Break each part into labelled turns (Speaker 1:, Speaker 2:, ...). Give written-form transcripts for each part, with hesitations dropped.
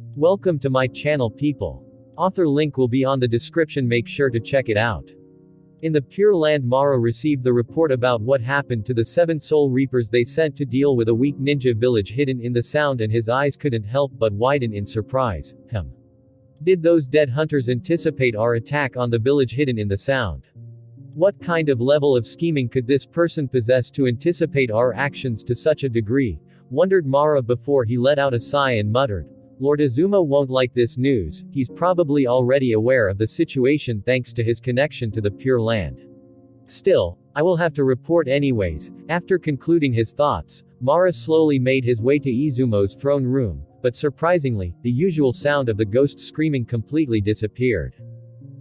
Speaker 1: Welcome to my channel people. Author link will be on the description, make sure to check it out. In the Pure Land, Mara received the report about what happened to the 7 Soul Reapers they sent to deal with a weak ninja village hidden in the sound, and his eyes couldn't help but widen in surprise. Did those dead hunters anticipate our attack on the village hidden in the sound? What kind of level of scheming could this person possess to anticipate our actions to such a degree? Wondered Mara before he let out a sigh and muttered. Lord Azuma won't like this news, he's probably already aware of the situation thanks to his connection to the Pure Land. Still, I will have to report anyways. After concluding his thoughts, Mara slowly made his way to Izumo's throne room, but surprisingly, the usual sound of the ghost screaming completely disappeared.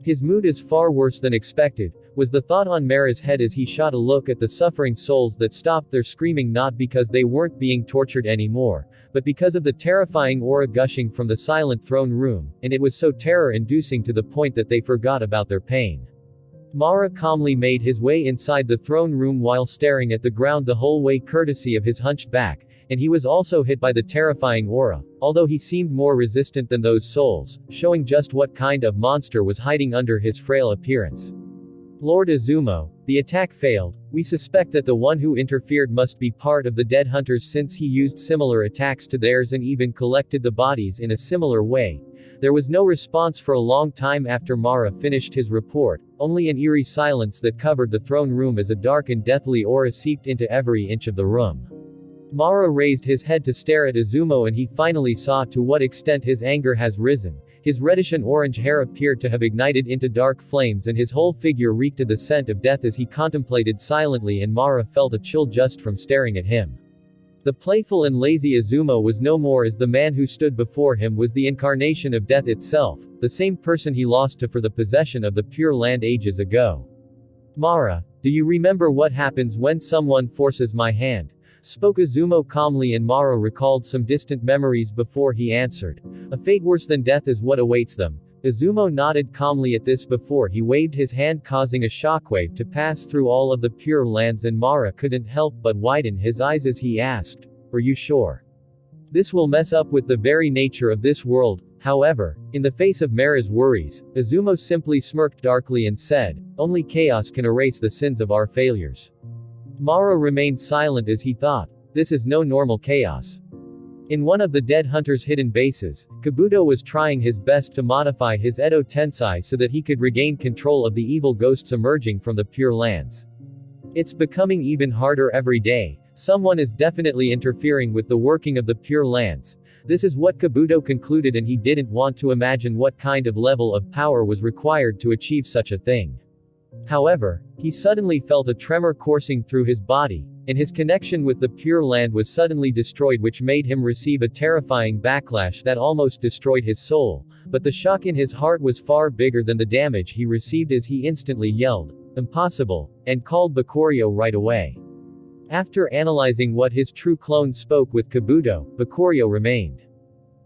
Speaker 1: His mood is far worse than expected, was the thought on Mara's head as he shot a look at the suffering souls that stopped their screaming, not because they weren't being tortured anymore, but because of the terrifying aura gushing from the silent throne room, and it was so terror-inducing to the point that they forgot about their pain. Mara calmly made his way inside the throne room while staring at the ground the whole way courtesy of his hunched back, and he was also hit by the terrifying aura, although he seemed more resistant than those souls, showing just what kind of monster was hiding under his frail appearance. Lord Izumo, the attack failed. We suspect that the one who interfered must be part of the dead hunters since he used similar attacks to theirs and even collected the bodies in a similar way. There was no response for a long time after Mara finished his report, only an eerie silence that covered the throne room as a dark and deathly aura seeped into every inch of the room. Mara raised his head to stare at Izumo, and he finally saw to what extent his anger has risen. His reddish and orange hair appeared to have ignited into dark flames, and his whole figure reeked of the scent of death as he contemplated silently, and Mara felt a chill just from staring at him. The playful and lazy Izumo was no more, as the man who stood before him was the incarnation of death itself, the same person he lost to for the possession of the Pure Land ages ago. Mara, do you remember what happens when someone forces my hand? Spoke Izumo calmly, and Mara recalled some distant memories before he answered. A fate worse than death is what awaits them. Izumo nodded calmly at this before he waved his hand, causing a shockwave to pass through all of the Pure Lands, and Mara couldn't help but widen his eyes as he asked, "Are you sure? This will mess up with the very nature of this world." However, in the face of Mara's worries, Izumo simply smirked darkly and said, "Only chaos can erase the sins of our failures." Mara remained silent as he thought, this is no normal chaos. In one of the dead hunters' hidden bases, Kabuto was trying his best to modify his Edo Tensei so that he could regain control of the evil ghosts emerging from the Pure Lands. It's becoming even harder every day. Someone is definitely interfering with the working of the Pure Lands. This is what Kabuto concluded, and he didn't want to imagine what kind of level of power was required to achieve such a thing. However, he suddenly felt a tremor coursing through his body, and his connection with the Pure Land was suddenly destroyed, which made him receive a terrifying backlash that almost destroyed his soul, but the shock in his heart was far bigger than the damage he received as he instantly yelled, "Impossible," and called Bakurio right away. After analyzing what his true clone spoke with Kabuto, Bakurio remained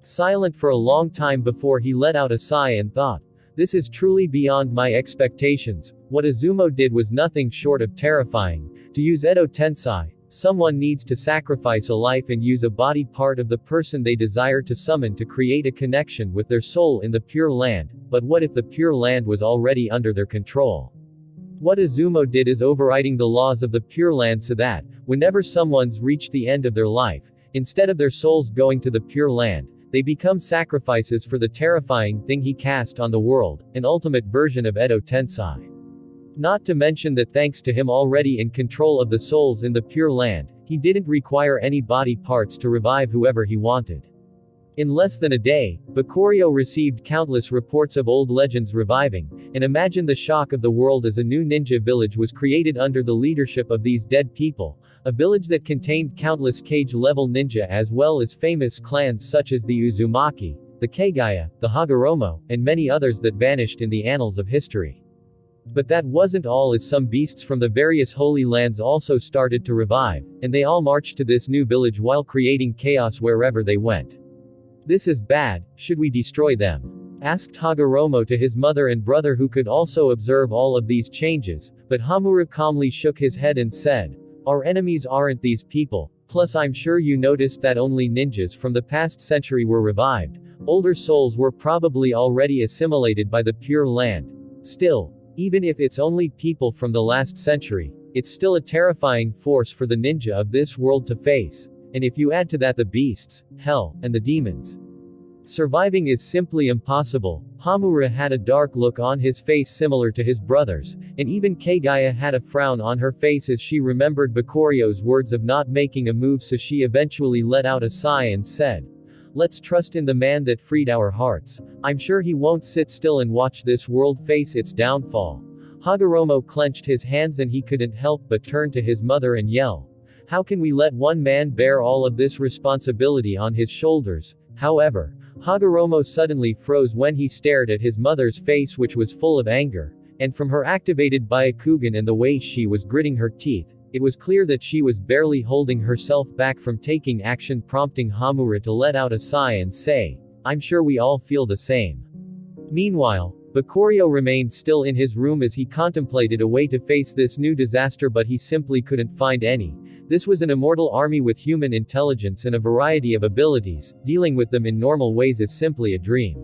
Speaker 1: silent for a long time before he let out a sigh and thought, "This is truly beyond my expectations." What Izumo did was nothing short of terrifying. To use Edo Tensei, someone needs to sacrifice a life and use a body part of the person they desire to summon to create a connection with their soul in the Pure Land, but what if the Pure Land was already under their control? What Izumo did is overriding the laws of the Pure Land so that, whenever someone's reached the end of their life, instead of their souls going to the Pure Land, they become sacrifices for the terrifying thing he cast on the world, an ultimate version of Edo Tensei. Not to mention that thanks to him already in control of the souls in the Pure Land, he didn't require any body parts to revive whoever he wanted. In less than a day, Bakurio received countless reports of old legends reviving, and imagine the shock of the world as a new ninja village was created under the leadership of these dead people, a village that contained countless cage-level ninja as well as famous clans such as the Uzumaki, the Kagaya, the Hagoromo, and many others that vanished in the annals of history. But that wasn't all, as some beasts from the various holy lands also started to revive, and they all marched to this new village while creating chaos wherever they went. "This is bad, should we destroy them?" asked Hagoromo to his mother and brother, who could also observe all of these changes, but Hamura calmly shook his head and said, "Our enemies aren't these people, plus I'm sure you noticed that only ninjas from the past century were revived. Older souls were probably already assimilated by the Pure Land. Still, even if it's only people from the last century, it's still a terrifying force for the ninja of this world to face. And if you add to that the beasts, hell, and the demons, surviving is simply impossible. Hamura had a dark look on his face similar to his brother's, and even Kagaya had a frown on her face as she remembered Bakurio's words of not making a move, so she eventually let out a sigh and said, "Let's trust in the man that freed our hearts. I'm sure he won't sit still and watch this world face its downfall." Hagoromo clenched his hands and he couldn't help but turn to his mother and yell, "How can we let one man bear all of this responsibility on his shoulders?" However, Hagoromo suddenly froze when he stared at his mother's face, which was full of anger, and from her activated Byakugan and the way she was gritting her teeth, it was clear that she was barely holding herself back from taking action, prompting Hamura to let out a sigh and say, "I'm sure we all feel the same." Meanwhile, Bakurio remained still in his room as he contemplated a way to face this new disaster, but he simply couldn't find any. This was an immortal army with human intelligence and a variety of abilities. Dealing with them in normal ways is simply a dream.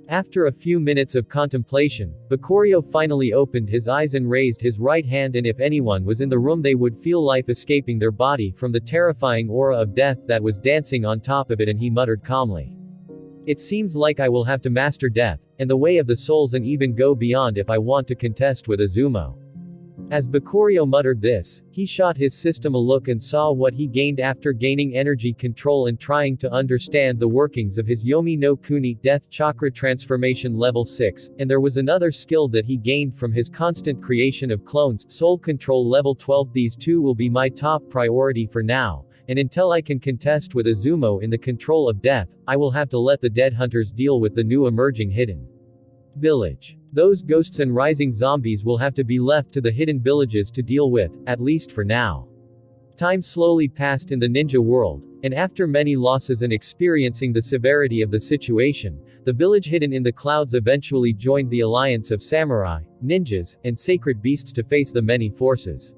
Speaker 1: After a few minutes of contemplation, Bakurio finally opened his eyes and raised his right hand, and if anyone was in the room they would feel life escaping their body from the terrifying aura of death that was dancing on top of it, and he muttered calmly, "It seems like I will have to master death, and the way of the souls, and even go beyond if I want to contest with Izumo." As Bakurio muttered this, he shot his system a look and saw what he gained after gaining energy control and trying to understand the workings of his Yomi no Kuni Death Chakra Transformation Level 6, and there was another skill that he gained from his constant creation of clones, Soul Control Level 12. These two will be my top priority for now, and until I can contest with Izumo in the control of death, I will have to let the dead hunters deal with the new emerging hidden village. Those ghosts and rising zombies will have to be left to the hidden villages to deal with, at least for now. Time slowly passed in the ninja world, and after many losses and experiencing the severity of the situation, the village hidden in the clouds eventually joined the alliance of samurai, ninjas, and sacred beasts to face the many forces.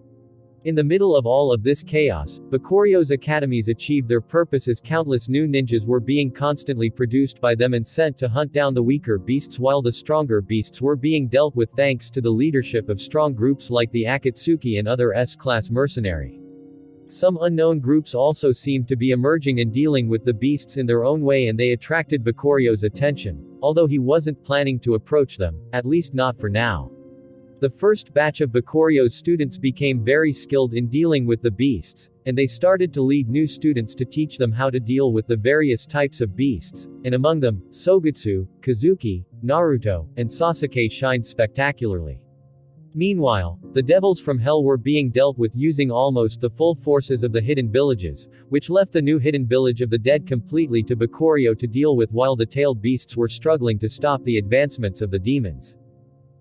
Speaker 1: In the middle of all of this chaos, Bakurio's academies achieved their purpose as countless new ninjas were being constantly produced by them and sent to hunt down the weaker beasts, while the stronger beasts were being dealt with thanks to the leadership of strong groups like the Akatsuki and other S-class mercenary. Some unknown groups also seemed to be emerging and dealing with the beasts in their own way, and they attracted Bakurio's attention, although he wasn't planning to approach them, at least not for now. The first batch of Bakurio's students became very skilled in dealing with the beasts, and they started to lead new students to teach them how to deal with the various types of beasts, and among them, Sogetsu, Kazuki, Naruto, and Sasuke shined spectacularly. Meanwhile, the devils from hell were being dealt with using almost the full forces of the hidden villages, which left the new hidden village of the dead completely to Bakurio to deal with, while the tailed beasts were struggling to stop the advancements of the demons.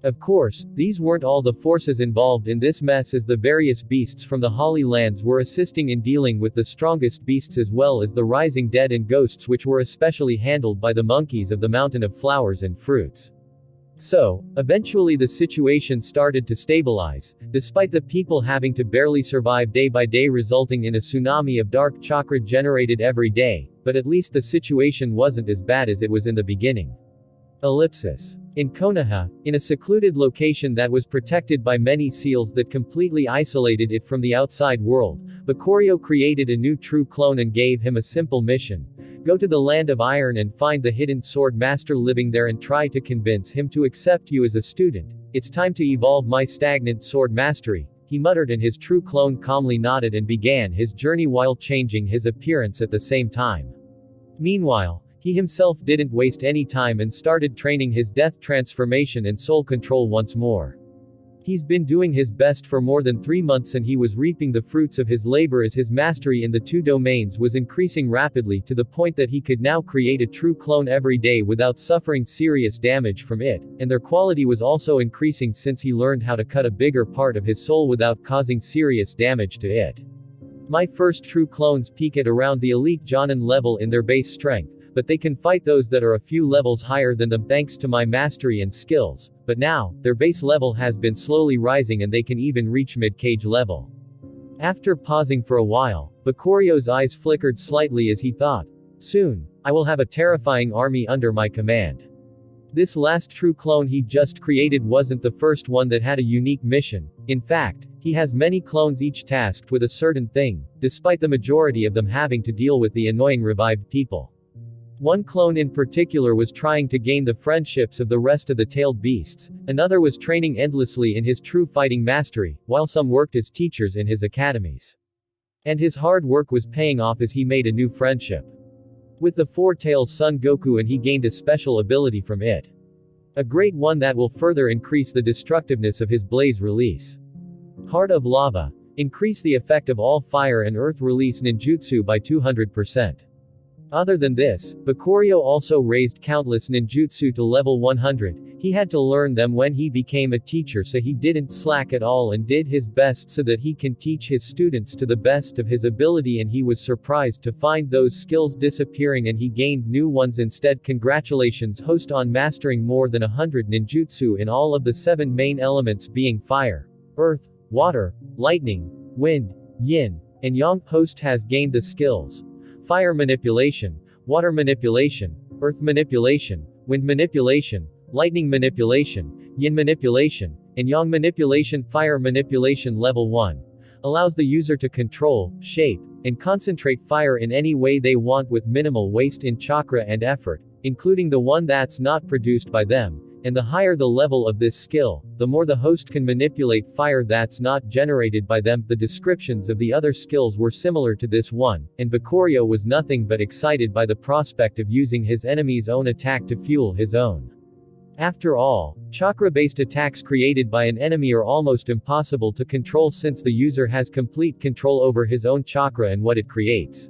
Speaker 1: Of course, these weren't all the forces involved in this mess, as the various beasts from the Holy Lands were assisting in dealing with the strongest beasts, as well as the rising dead and ghosts, which were especially handled by the monkeys of the Mountain of Flowers and Fruits. So, eventually the situation started to stabilize, despite the people having to barely survive day by day, resulting in a tsunami of dark chakra generated every day, but at least the situation wasn't as bad as it was in the beginning. Ellipsis. In Konoha, in a secluded location that was protected by many seals that completely isolated it from the outside world, Bakurio created a new true clone and gave him a simple mission. Go to the Land of Iron and find the hidden sword master living there and try to convince him to accept you as a student. It's time to evolve my stagnant sword mastery, he muttered, and his true clone calmly nodded and began his journey while changing his appearance at the same time. Meanwhile, he himself didn't waste any time and started training his death transformation and soul control once more. He's been doing his best for more than 3 months, and he was reaping the fruits of his labor as his mastery in the two domains was increasing rapidly to the point that he could now create a true clone every day without suffering serious damage from it, and their quality was also increasing since he learned how to cut a bigger part of his soul without causing serious damage to it. My first true clones peak at around the elite Jonin level in their base strength, but they can fight those that are a few levels higher than them thanks to my mastery and skills, but now, their base level has been slowly rising and they can even reach mid-cage level. After pausing for a while, Bakurio's eyes flickered slightly as he thought, Soon, I will have a terrifying army under my command. This last true clone he just created wasn't the first one that had a unique mission. In fact, he has many clones each tasked with a certain thing, despite the majority of them having to deal with the annoying revived people. One clone in particular was trying to gain the friendships of the rest of the tailed beasts, another was training endlessly in his true fighting mastery, while some worked as teachers in his academies. And his hard work was paying off as he made a new friendship with the four-tailed Son Goku, and he gained a special ability from it. A great one that will further increase the destructiveness of his blaze release. Heart of Lava. Increase the effect of all fire and earth release ninjutsu by 200%. Other than this, Bakurio also raised countless ninjutsu to level 100. He had to learn them when he became a teacher, so he didn't slack at all and did his best so that he can teach his students to the best of his ability, and he was surprised to find those skills disappearing and he gained new ones instead. Congratulations host on mastering more than 100 ninjutsu in all of the 7 main elements being fire, earth, water, lightning, wind, yin, and yang. Host has gained the skills fire manipulation, water manipulation, earth manipulation, wind manipulation, lightning manipulation, yin manipulation, and yang manipulation. Fire manipulation level 1 allows the user to control, shape, and concentrate fire in any way they want with minimal waste in chakra and effort, including the one that's not produced by them. And the higher the level of this skill, the more the host can manipulate fire that's not generated by them. The descriptions of the other skills were similar to this one, and Bakurio was nothing but excited by the prospect of using his enemy's own attack to fuel his own. After all, chakra-based attacks created by an enemy are almost impossible to control since the user has complete control over his own chakra and what it creates.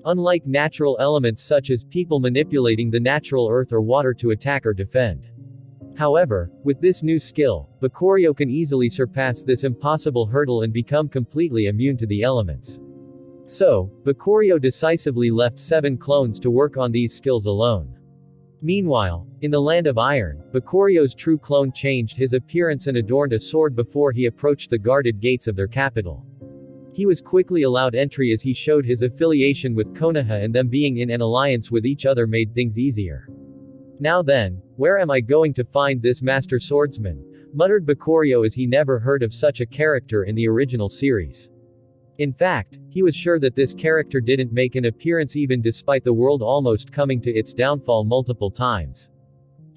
Speaker 1: Unlike natural elements such as people manipulating the natural earth or water to attack or defend. However, with this new skill, Bakurio can easily surpass this impossible hurdle and become completely immune to the elements. So, Bakurio decisively left 7 clones to work on these skills alone. Meanwhile, in the Land of Iron, Bakurio's true clone changed his appearance and adorned a sword before he approached the guarded gates of their capital. He was quickly allowed entry as he showed his affiliation with Konoha, and them being in an alliance with each other made things easier. Now then, where am I going to find this master swordsman? Muttered Bakurio as he never heard of such a character in the original series. In fact, he was sure that this character didn't make an appearance even despite the world almost coming to its downfall multiple times.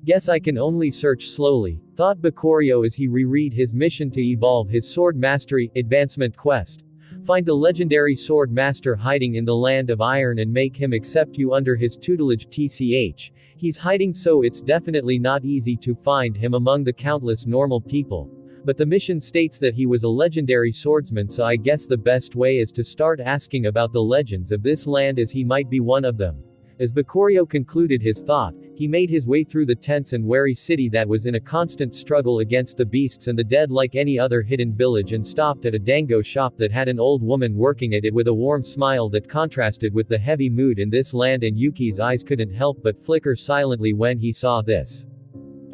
Speaker 1: Guess I can only search slowly, thought Bakurio as he reread his mission to evolve his sword mastery advancement quest. Find the legendary sword master hiding in the Land of Iron and make him accept you under his tutelage. TCH. He's hiding, so it's definitely not easy to find him among the countless normal people. But the mission states that he was a legendary swordsman, so I guess the best way is to start asking about the legends of this land, as he might be one of them. As Bakurio concluded his thought, he made his way through the tense and wary city that was in a constant struggle against the beasts and the dead like any other hidden village, and stopped at a dango shop that had an old woman working at it with a warm smile that contrasted with the heavy mood in this land, and Yuki's eyes couldn't help but flicker silently when he saw this.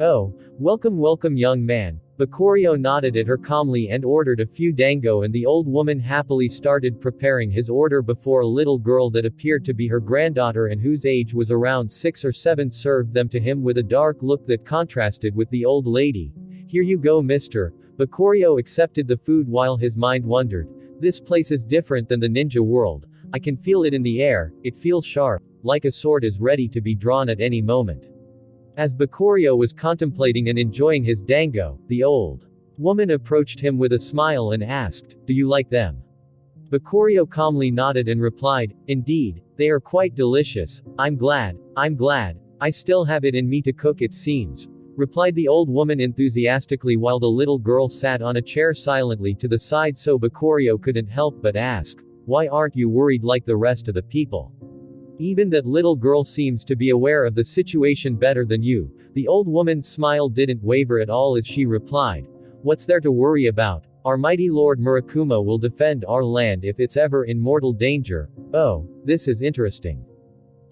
Speaker 1: Oh, welcome young man. Bakurio nodded at her calmly and ordered a few dango, and the old woman happily started preparing his order before a little girl that appeared to be her granddaughter and whose age was around 6 or 7 served them to him with a dark look that contrasted with the old lady. Here you go, mister. Bakurio accepted the food while his mind wondered. This place is different than the ninja world. I can feel it in the air, it feels sharp, like a sword is ready to be drawn at any moment. As Bakurio was contemplating and enjoying his dango, the old woman approached him with a smile and asked, "Do you like them?" Bakurio calmly nodded and replied, "Indeed, they are quite delicious. I'm glad. I still have it in me to cook, it seems," replied the old woman enthusiastically while the little girl sat on a chair silently to the side, so Bakurio couldn't help but ask, "Why aren't you worried like the rest of the people? Even that little girl seems to be aware of the situation better than you." The old woman's smile didn't waver at all as she replied, "What's there to worry about? Our mighty Lord Murakuma will defend our land if it's ever in mortal danger." "Oh, this is interesting,"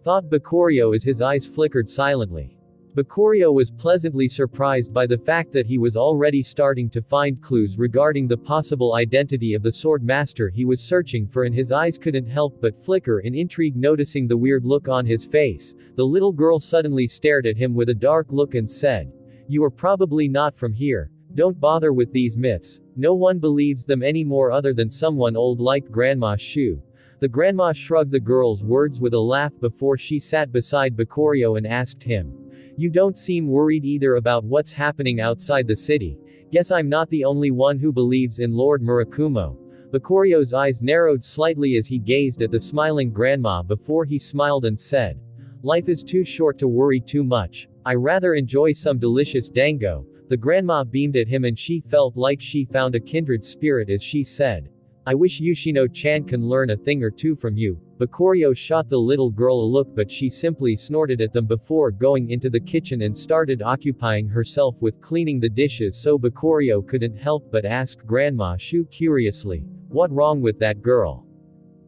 Speaker 1: thought Bakurio as his eyes flickered silently. Bakurio was pleasantly surprised by the fact that he was already starting to find clues regarding the possible identity of the sword master he was searching for, and his eyes couldn't help but flicker in intrigue noticing the weird look on his face. The little girl suddenly stared at him with a dark look and said, "You are probably not from here. Don't bother with these myths. No one believes them anymore other than someone old like Grandma Shu." The grandma shrugged the girl's words with a laugh before she sat beside Bakurio and asked him, "You don't seem worried either about what's happening outside the city. Guess I'm not the only one who believes in Lord Murakumo." Bakurio's eyes narrowed slightly as he gazed at the smiling grandma before he smiled and said, "Life is too short to worry too much. I rather enjoy some delicious dango." The grandma beamed at him and she felt like she found a kindred spirit as she said, "I wish Yoshino-chan can learn a thing or two from you." Bakurio shot the little girl a look, but she simply snorted at them before going into the kitchen and started occupying herself with cleaning the dishes, so Bakurio couldn't help but ask Grandma Shu curiously, "What wrong with that girl?"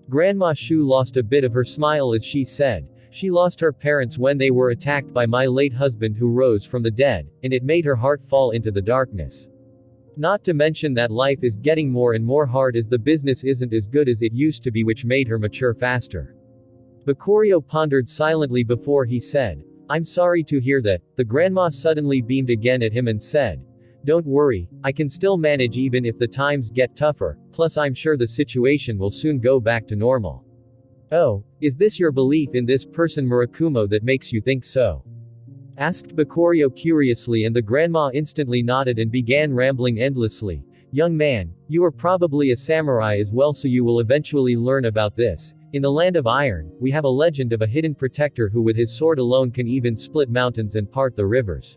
Speaker 1: Grandma Shu lost a bit of her smile as she said, "She lost her parents when they were attacked by my late husband who rose from the dead, and it made her heart fall into the darkness. Not to mention that life is getting more and more hard as the business isn't as good as it used to be, which made her mature faster." Bakurio pondered silently before he said, "I'm sorry to hear that." The grandma suddenly beamed again at him and said, "Don't worry, I can still manage even if the times get tougher, plus I'm sure the situation will soon go back to normal." "Oh, is this your belief in this person Murakumo that makes you think so?" asked Bakurio curiously, and the grandma instantly nodded and began rambling endlessly. "Young man, you are probably a samurai as well, so you will eventually learn about this. In the land of iron, we have a legend of a hidden protector who with his sword alone can even split mountains and part the rivers.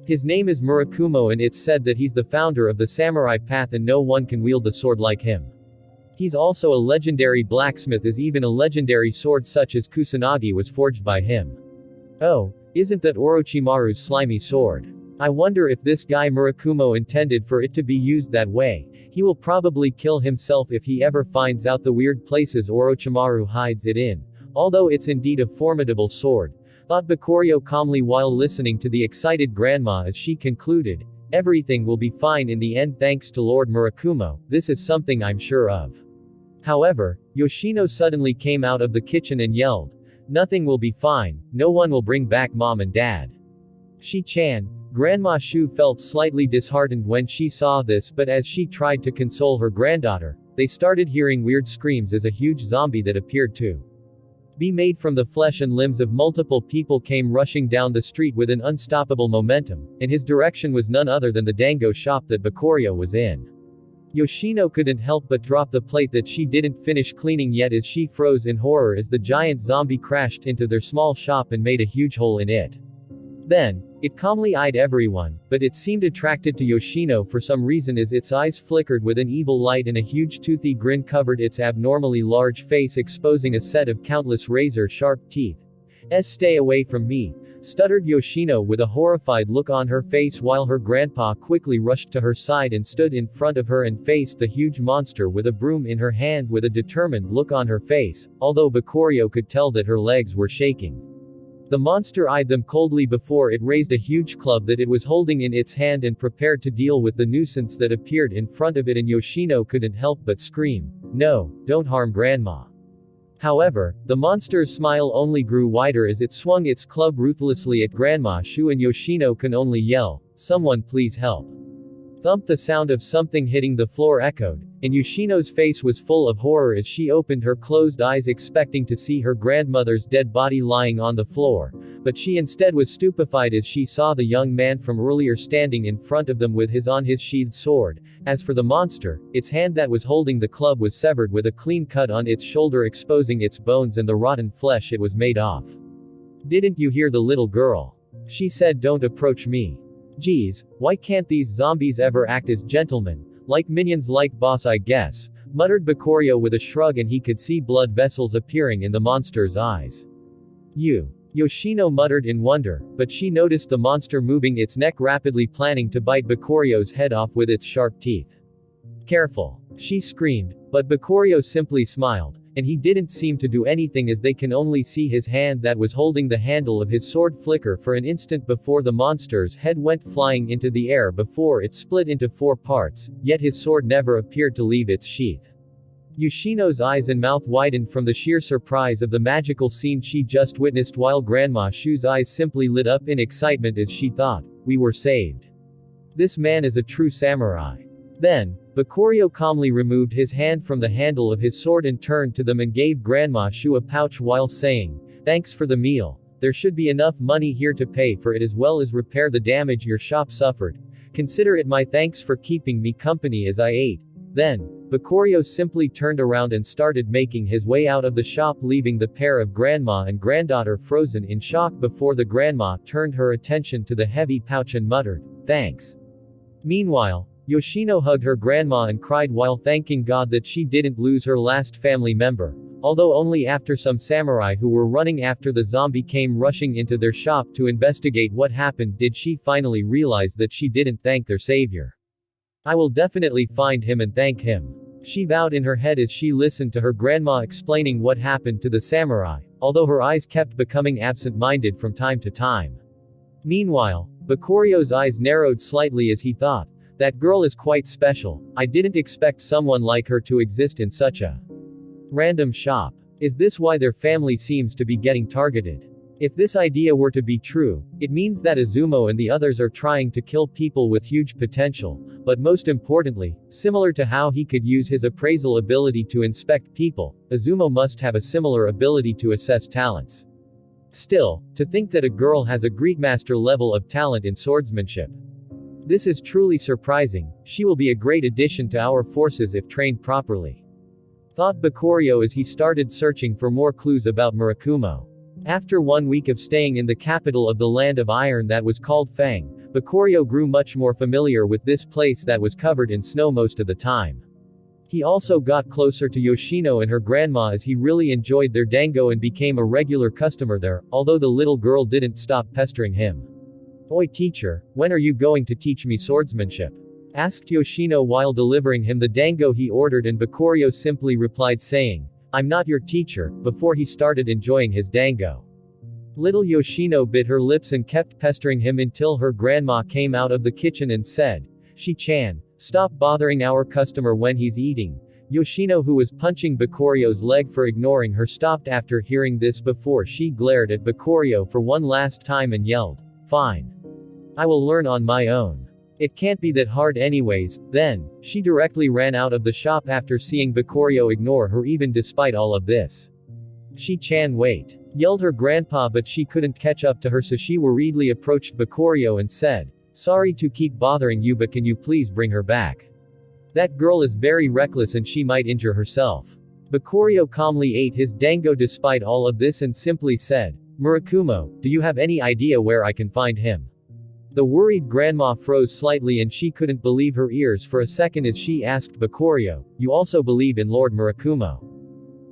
Speaker 1: His name is Murakumo, and it's said that he's the founder of the samurai path and no one can wield the sword like him. He's also a legendary blacksmith, as even a legendary sword such as Kusanagi was forged by him." "Oh, isn't that Orochimaru's slimy sword? I wonder if this guy Murakumo intended for it to be used that way. He will probably kill himself if he ever finds out the weird places Orochimaru hides it in. Although it's indeed a formidable sword," thought Bakurio calmly while listening to the excited grandma as she concluded, "Everything will be fine in the end thanks to Lord Murakumo, this is something I'm sure of." However, Yoshino suddenly came out of the kitchen and yelled, "Nothing will be fine, no one will bring back mom and dad." "Shi-chan." Grandma Shu felt slightly disheartened when she saw this, but as she tried to console her granddaughter, they started hearing weird screams as a huge zombie that appeared to be made from the flesh and limbs of multiple people came rushing down the street with an unstoppable momentum, and his direction was none other than the dango shop that Bakurio was in. Yoshino couldn't help but drop the plate that she didn't finish cleaning yet as she froze in horror as the giant zombie crashed into their small shop and made a huge hole in it. Then, it calmly eyed everyone, but it seemed attracted to Yoshino for some reason as its eyes flickered with an evil light and a huge toothy grin covered its abnormally large face, exposing a set of countless razor-sharp teeth. "Stay away from me," stuttered Yoshino with a horrified look on her face while her grandpa quickly rushed to her side and stood in front of her and faced the huge monster with a broom in her hand with a determined look on her face, although Bakurio could tell that her legs were shaking. The monster eyed them coldly before it raised a huge club that it was holding in its hand and prepared to deal with the nuisance that appeared in front of it, and Yoshino couldn't help but scream, "No, don't harm Grandma." However, the monster's smile only grew wider as it swung its club ruthlessly at Grandma Shu, and Yoshino can only yell, "Someone please help." Thump! The sound of something hitting the floor echoed, and Yoshino's face was full of horror as she opened her closed eyes expecting to see her grandmother's dead body lying on the floor, but she instead was stupefied as she saw the young man from earlier standing in front of them with his sheathed sword. As for the monster, its hand that was holding the club was severed with a clean cut on its shoulder exposing its bones and the rotten flesh it was made of. "Didn't you hear the little girl? She said don't approach me. Geez, why can't these zombies ever act as gentlemen? Like minions like boss I guess," muttered Bakurio with a shrug, and he could see blood vessels appearing in the monster's eyes. "You," Yoshino muttered in wonder, but she noticed the monster moving its neck rapidly, planning to bite Bakurio's head off with its sharp teeth. "Careful," she screamed, but Bakurio simply smiled. and he didn't seem to do anything as they can only see his hand that was holding the handle of his sword flicker for an instant before the monster's head went flying into the air before it split into 4 parts, yet his sword never appeared to leave its sheath. Yoshino's eyes and mouth widened from the sheer surprise of the magical scene she just witnessed, while Grandma Shu's eyes simply lit up in excitement as she thought, "We were saved. This man is a true samurai." Then, Bakurio calmly removed his hand from the handle of his sword and turned to them and gave Grandma Shu a pouch while saying, "Thanks for the meal. There should be enough money here to pay for it as well as repair the damage your shop suffered. Consider it my thanks for keeping me company as I ate." Then, Bakurio simply turned around and started making his way out of the shop, leaving the pair of grandma and granddaughter frozen in shock before the grandma turned her attention to the heavy pouch and muttered, "Thanks." Meanwhile, Yoshino hugged her grandma and cried while thanking God that she didn't lose her last family member, although only after some samurai who were running after the zombie came rushing into their shop to investigate what happened did she finally realize that she didn't thank their savior. "I will definitely find him and thank him," she vowed in her head as she listened to her grandma explaining what happened to the samurai, although her eyes kept becoming absent-minded from time to time. Meanwhile, Bakurio's eyes narrowed slightly as he thought, "That girl is quite special. I didn't expect someone like her to exist in such a random shop. Is this why their family seems to be getting targeted? If this idea were to be true, it means that Izumo and the others are trying to kill people with huge potential, but most importantly, similar to how he could use his appraisal ability to inspect people, Izumo must have a similar ability to assess talents. Still, to think that a girl has a Greekmaster level of talent in swordsmanship. This is truly surprising. She will be a great addition to our forces if trained properly," thought Bakurio as he started searching for more clues about Murakumo. After 1 week of staying in the capital of the Land of Iron that was called Fang, Bakurio grew much more familiar with this place that was covered in snow most of the time. He also got closer to Yoshino and her grandma as he really enjoyed their dango and became a regular customer there, although the little girl didn't stop pestering him. "Oi teacher, when are you going to teach me swordsmanship?" asked Yoshino while delivering him the dango he ordered, and Bakurio simply replied saying, "I'm not your teacher," before he started enjoying his dango. Little Yoshino bit her lips and kept pestering him until her grandma came out of the kitchen and said, "Shi-chan, stop bothering our customer when he's eating." Yoshino, who was punching Bakurio's leg for ignoring her, stopped after hearing this before she glared at Bakurio for one last time and yelled, "Fine. I will learn on my own. It can't be that hard anyways." Then, she directly ran out of the shop after seeing Bakurio ignore her even despite all of this. "Shi-chan, wait!" yelled her grandpa, but she couldn't catch up to her, so she worriedly approached Bakurio and said, "Sorry to keep bothering you, but can you please bring her back? That girl is very reckless and she might injure herself." Bakurio calmly ate his dango despite all of this and simply said, "Murakumo, do you have any idea where I can find him?" The worried grandma froze slightly and she couldn't believe her ears for a second as she asked Bakurio, "You also believe in Lord Murakumo?"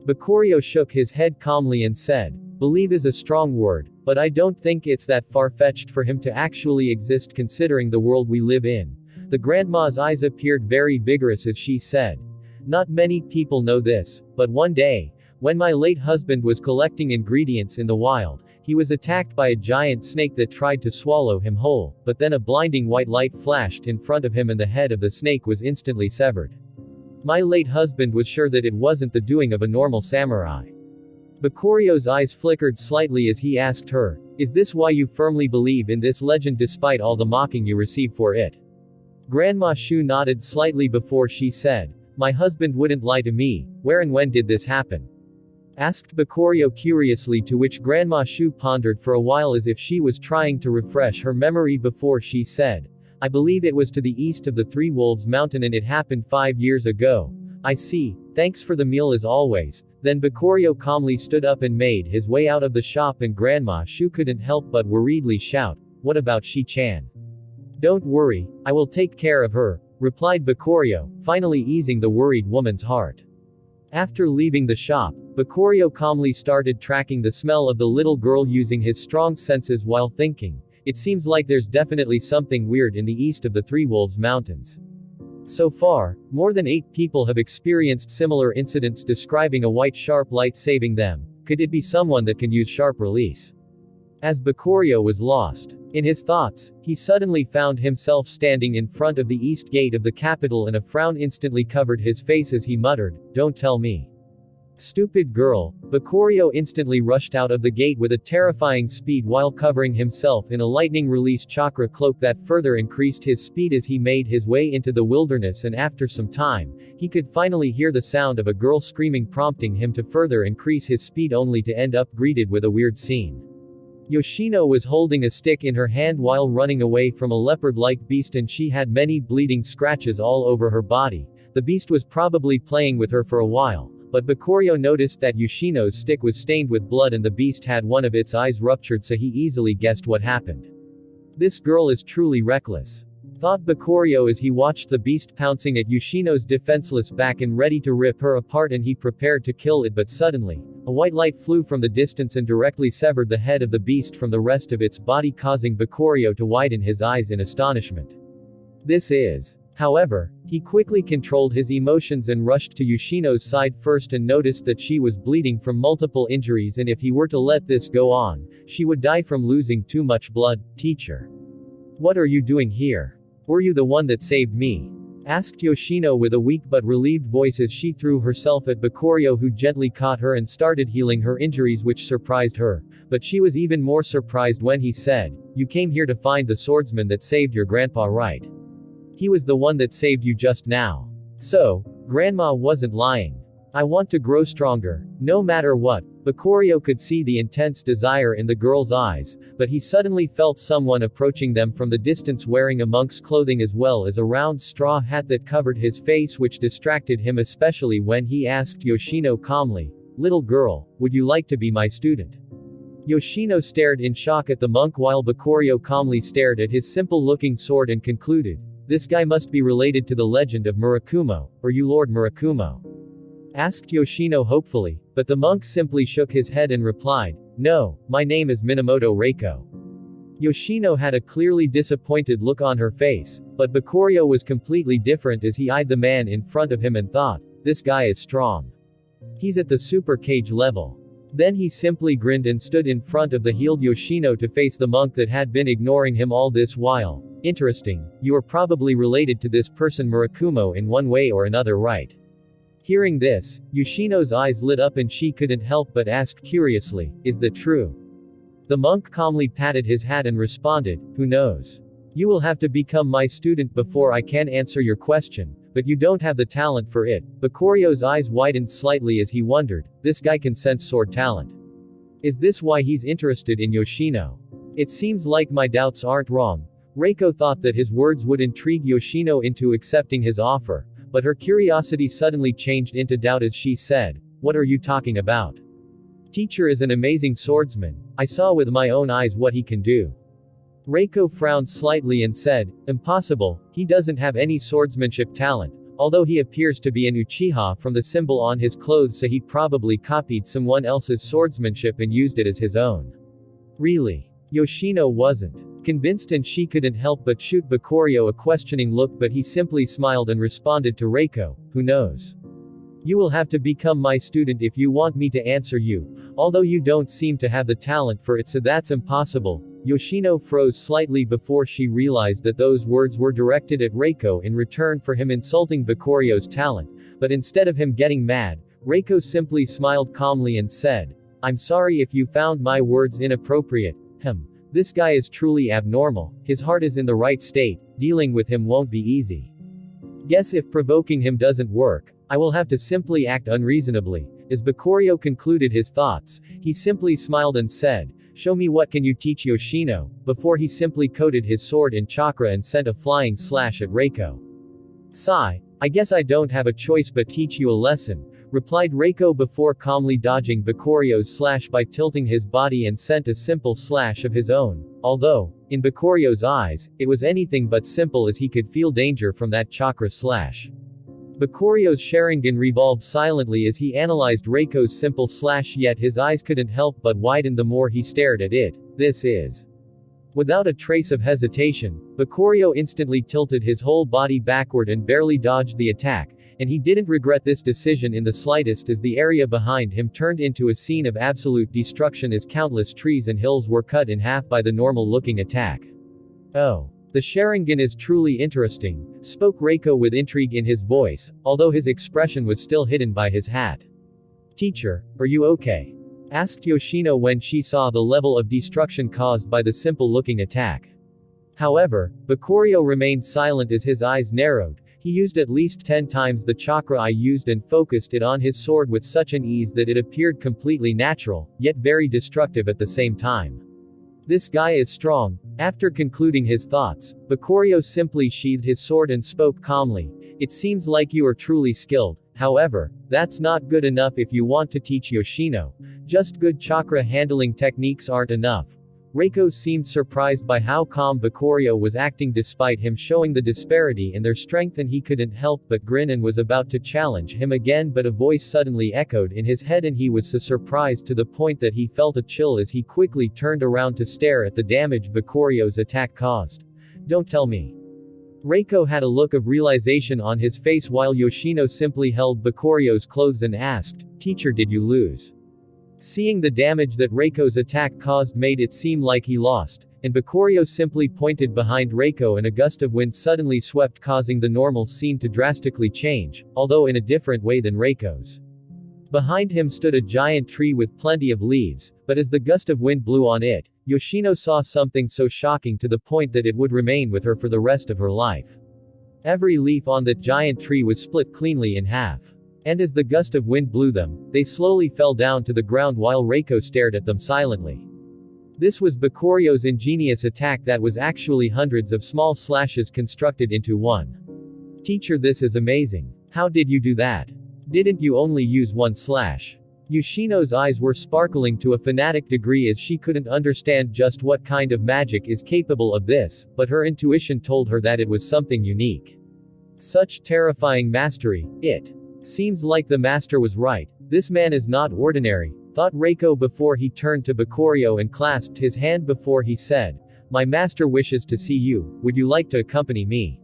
Speaker 1: Bakurio shook his head calmly and said, "Believe is a strong word, but I don't think it's that far-fetched for him to actually exist considering the world we live in." The grandma's eyes appeared very vigorous as she said, "Not many people know this, but one day, when my late husband was collecting ingredients in the wild, he was attacked by a giant snake that tried to swallow him whole, but then a blinding white light flashed in front of him and the head of the snake was instantly severed. My late husband was sure that it wasn't the doing of a normal samurai." Bakurio's eyes flickered slightly as he asked her, "Is this why you firmly believe in this legend despite all the mocking you receive for it?" Grandma Shu nodded slightly before she said, "My husband wouldn't lie to me. Where and when did this happen?" asked Bakurio curiously, to which Grandma Shu pondered for a while as if she was trying to refresh her memory before she said, "I believe it was to the east of the Three Wolves Mountain and it happened 5 years ago." "I see. Thanks for the meal as always." Then Bakurio calmly stood up and made his way out of the shop, and Grandma Shu couldn't help but worriedly shout, "What about Shi-chan?" "Don't worry, I will take care of her," replied Bakurio, finally easing the worried woman's heart. After leaving the shop, Bakurio calmly started tracking the smell of the little girl using his strong senses while thinking, "It seems like there's definitely something weird in the east of the Three Wolves Mountains. So far, more than 8 people have experienced similar incidents describing a white sharp light saving them. Could it be someone that can use sharp release? As Bakurio was lost in his thoughts, he suddenly found himself standing in front of the east gate of the capital and a frown instantly covered his face as he muttered, "Don't tell me." Stupid girl. Bakurio instantly rushed out of the gate with a terrifying speed while covering himself in a lightning release chakra cloak that further increased his speed as he made his way into the wilderness, and after some time, he could finally hear the sound of a girl screaming, prompting him to further increase his speed only to end up greeted with a weird scene. Yoshino was holding a stick in her hand while running away from a leopard-like beast, and she had many bleeding scratches all over her body. The beast was probably playing with her for a while, but Bakurio noticed that Yoshino's stick was stained with blood and the beast had one of its eyes ruptured, so he easily guessed what happened. This girl is truly reckless, thought Bakurio as he watched the beast pouncing at Yoshino's defenseless back and ready to rip her apart, and he prepared to kill it, but suddenly, a white light flew from the distance and directly severed the head of the beast from the rest of its body, causing Bakurio to widen his eyes in astonishment. However, he quickly controlled his emotions and rushed to Yoshino's side first and noticed that she was bleeding from multiple injuries, and if he were to let this go on, she would die from losing too much blood. "Teacher, what are you doing here? Were you the one that saved me?" asked Yoshino with a weak but relieved voice as she threw herself at Bakurio, who gently caught her and started healing her injuries, which surprised her. But she was even more surprised when he said, "You came here to find the swordsman that saved your grandpa, right? He was the one that saved you just now. So, Grandma wasn't lying. I want to grow stronger, no matter what." Bakurio could see the intense desire in the girl's eyes, but he suddenly felt someone approaching them from the distance wearing a monk's clothing as well as a round straw hat that covered his face, which distracted him especially when he asked Yoshino calmly, "Little girl, would you like to be my student?" Yoshino stared in shock at the monk while Bakurio calmly stared at his simple-looking sword and concluded, "This guy must be related to the legend of Murakumo. Are you Lord Murakumo?" asked Yoshino hopefully, but the monk simply shook his head and replied, "No, my name is Minamoto Reiko." Yoshino had a clearly disappointed look on her face, but Bakurio was completely different as he eyed the man in front of him and thought, "This guy is strong. He's at the super cage level." Then he simply grinned and stood in front of the healed Yoshino to face the monk that had been ignoring him all this while. "Interesting, you are probably related to this person Murakumo in one way or another, right?" Hearing this, Yoshino's eyes lit up and she couldn't help but ask curiously, "Is that true?" The monk calmly patted his hat and responded, "Who knows? You will have to become my student before I can answer your question, but you don't have the talent for it." Bakurio's eyes widened slightly as he wondered, this guy can sense sword talent. Is this why he's interested in Yoshino? It seems like my doubts aren't wrong. Reiko thought that his words would intrigue Yoshino into accepting his offer, but her curiosity suddenly changed into doubt as she said, "What are you talking about? Teacher is an amazing swordsman. I saw with my own eyes what he can do." Reiko frowned slightly and said, "Impossible, he doesn't have any swordsmanship talent, although he appears to be an Uchiha from the symbol on his clothes, so he probably copied someone else's swordsmanship and used it as his own." Really? Yoshino wasn't convinced and she couldn't help but shoot Bakurio a questioning look, but he simply smiled and responded to Reiko, "Who knows? You will have to become my student if you want me to answer you, although you don't seem to have the talent for it, so that's impossible." Yoshino froze slightly before she realized that those words were directed at Reiko in return for him insulting Bakurio's talent, but instead of him getting mad, Reiko simply smiled calmly and said, "I'm sorry if you found my words inappropriate. This guy is truly abnormal, his heart is in the right state, dealing with him won't be easy. Guess if provoking him doesn't work, I will have to simply act unreasonably." As Bakurio concluded his thoughts, he simply smiled and said, "Show me what can you teach Yoshino," before he simply coated his sword in chakra and sent a flying slash at Reiko. "Sigh, I guess I don't have a choice but teach you a lesson," replied Reiko before calmly dodging Bakurio's slash by tilting his body and sent a simple slash of his own, although, in Bakurio's eyes, it was anything but simple as he could feel danger from that chakra slash. Bakurio's Sharingan revolved silently as he analyzed Reiko's simple slash, yet his eyes couldn't help but widen the more he stared at it. This is Without a trace of hesitation, Bakurio instantly tilted his whole body backward and barely dodged the attack, and he didn't regret this decision in the slightest as the area behind him turned into a scene of absolute destruction as countless trees and hills were cut in half by the normal-looking attack. Oh. The Sharingan is truly interesting, spoke Reiko with intrigue in his voice, although his expression was still hidden by his hat. Teacher, are you okay? Asked Yoshino when she saw the level of destruction caused by the simple-looking attack. However, Bakurio remained silent as his eyes narrowed. He used at least 10 times the chakra I used and focused it on his sword with such an ease that it appeared completely natural, yet very destructive at the same time. This guy is strong. After concluding his thoughts, Bakurio simply sheathed his sword and spoke calmly. It seems like you are truly skilled. However, that's not good enough if you want to teach Yoshino. Just good chakra handling techniques aren't enough. Reiko seemed surprised by how calm Bakurio was acting despite him showing the disparity in their strength, and he couldn't help but grin and was about to challenge him again, but a voice suddenly echoed in his head and he was so surprised to the point that he felt a chill as he quickly turned around to stare at the damage Bakurio's attack caused. Don't tell me. Reiko had a look of realization on his face while Yoshino simply held Bakurio's clothes and asked, "Teacher, did you lose?" Seeing the damage that Reiko's attack caused made it seem like he lost, and Bakurio simply pointed behind Reiko and a gust of wind suddenly swept, causing the normal scene to drastically change, although in a different way than Reiko's. Behind him stood a giant tree with plenty of leaves, but as the gust of wind blew on it, Yoshino saw something so shocking to the point that it would remain with her for the rest of her life. Every leaf on that giant tree was split cleanly in half. And as the gust of wind blew them, they slowly fell down to the ground while Reiko stared at them silently. This was Bakurio's ingenious attack that was actually hundreds of small slashes constructed into one. Teacher, this is amazing. How did you do that? Didn't you only use one slash? Yoshino's eyes were sparkling to a fanatic degree as she couldn't understand just what kind of magic is capable of this, but her intuition told her that it was something unique. Such terrifying mastery, it seems like the master was right. This man is not ordinary, thought Reiko before he turned to Bakurio and clasped his hand before he said, "My master wishes to see you, would you like to accompany me?"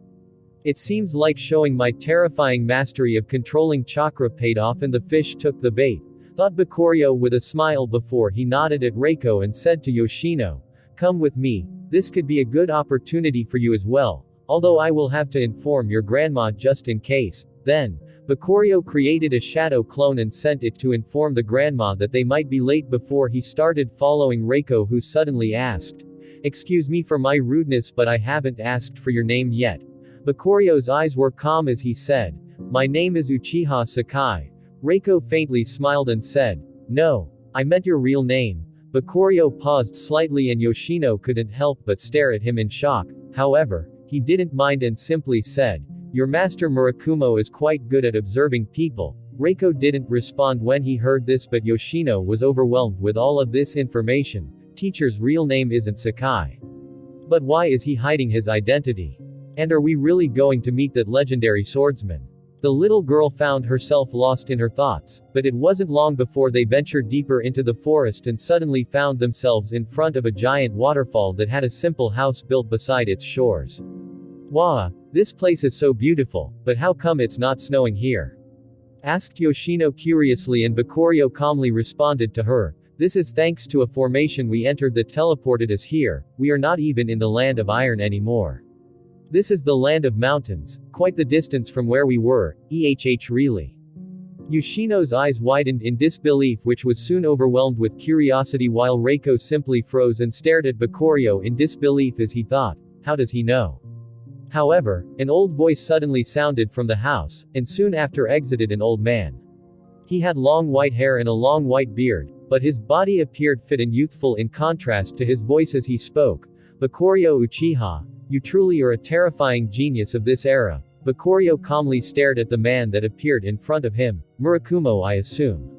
Speaker 1: It seems like showing my terrifying mastery of controlling chakra paid off and the fish took the bait, thought Bakurio with a smile before he nodded at Reiko and said to Yoshino, "Come with me, this could be a good opportunity for you as well, although I will have to inform your grandma just in case." Then, Bakurio created a shadow clone and sent it to inform the grandma that they might be late before he started following Reiko, who suddenly asked, "Excuse me for my rudeness, but I haven't asked for your name yet." Bakurio's eyes were calm as he said, "My name is Uchiha Sakai." Reiko faintly smiled and said, "No, I meant your real name." Bakurio paused slightly and Yoshino couldn't help but stare at him in shock. However, he didn't mind and simply said, "Your master Murakumo is quite good at observing people." Reiko didn't respond when he heard this, but Yoshino was overwhelmed with all of this information. Teacher's real name isn't Sakai. But why is he hiding his identity? And are we really going to meet that legendary swordsman? The little girl found herself lost in her thoughts, but it wasn't long before they ventured deeper into the forest and suddenly found themselves in front of a giant waterfall that had a simple house built beside its shores. "Wow, this place is so beautiful, but how come it's not snowing here?" asked Yoshino curiously, and Bakurio calmly responded to her, "This is thanks to a formation we entered that teleported us here. We are not even in the land of iron anymore. This is the land of mountains, quite the distance from where we were, really?" Yoshino's eyes widened in disbelief, which was soon overwhelmed with curiosity, while Reiko simply froze and stared at Bakurio in disbelief as he thought, "How does he know?" However, an old voice suddenly sounded from the house, and soon after exited an old man. He had long white hair and a long white beard, but his body appeared fit and youthful in contrast to his voice as he spoke. "Bakurio Uchiha, you truly are a terrifying genius of this era." Bakurio calmly stared at the man that appeared in front of him. "Murakumo, I assume.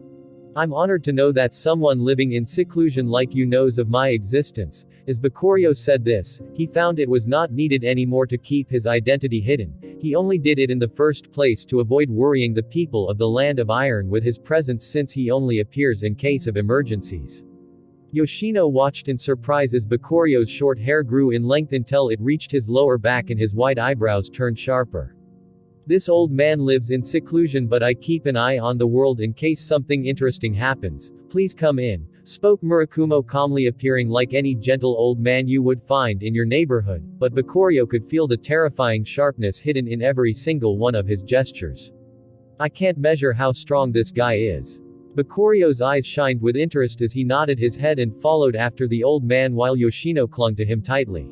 Speaker 1: I'm honored to know that someone living in seclusion like you knows of my existence." As Bakurio said this, he found it was not needed anymore to keep his identity hidden. He only did it in the first place to avoid worrying the people of the Land of Iron with his presence, since he only appears in case of emergencies. Yoshino watched in surprise as Bakuryo's short hair grew in length until it reached his lower back and his wide eyebrows turned sharper. This old man lives in seclusion, but I keep an eye on the world in case something interesting happens. Please come in, spoke Murakumo calmly, appearing like any gentle old man you would find in your neighborhood, but Bakuryo could feel the terrifying sharpness hidden in every single one of his gestures. I can't measure how strong this guy is. Bakuryo's eyes shined with interest as he nodded his head and followed after the old man while Yoshino clung to him tightly.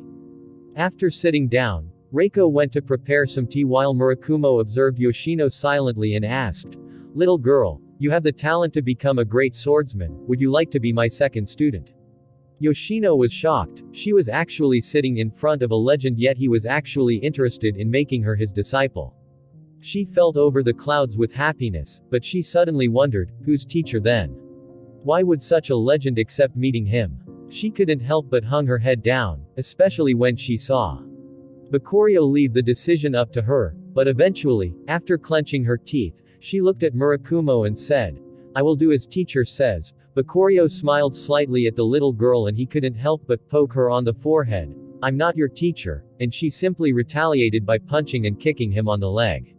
Speaker 1: After sitting down, Reiko went to prepare some tea while Murakumo observed Yoshino silently and asked, "Little girl, you have the talent to become a great swordsman, would you like to be my second student?" Yoshino was shocked. She was actually sitting in front of a legend, yet he was actually interested in making her his disciple. She felt over the clouds with happiness, but she suddenly wondered, whose teacher then? Why would such a legend accept meeting him? She couldn't help but hung her head down, especially when she saw Bakuryo leave the decision up to her, but eventually, after clenching her teeth, she looked at Murakumo and said, "I will do as teacher says." Bakuryo smiled slightly at the little girl and he couldn't help but poke her on the forehead. "I'm not your teacher," and she simply retaliated by punching and kicking him on the leg.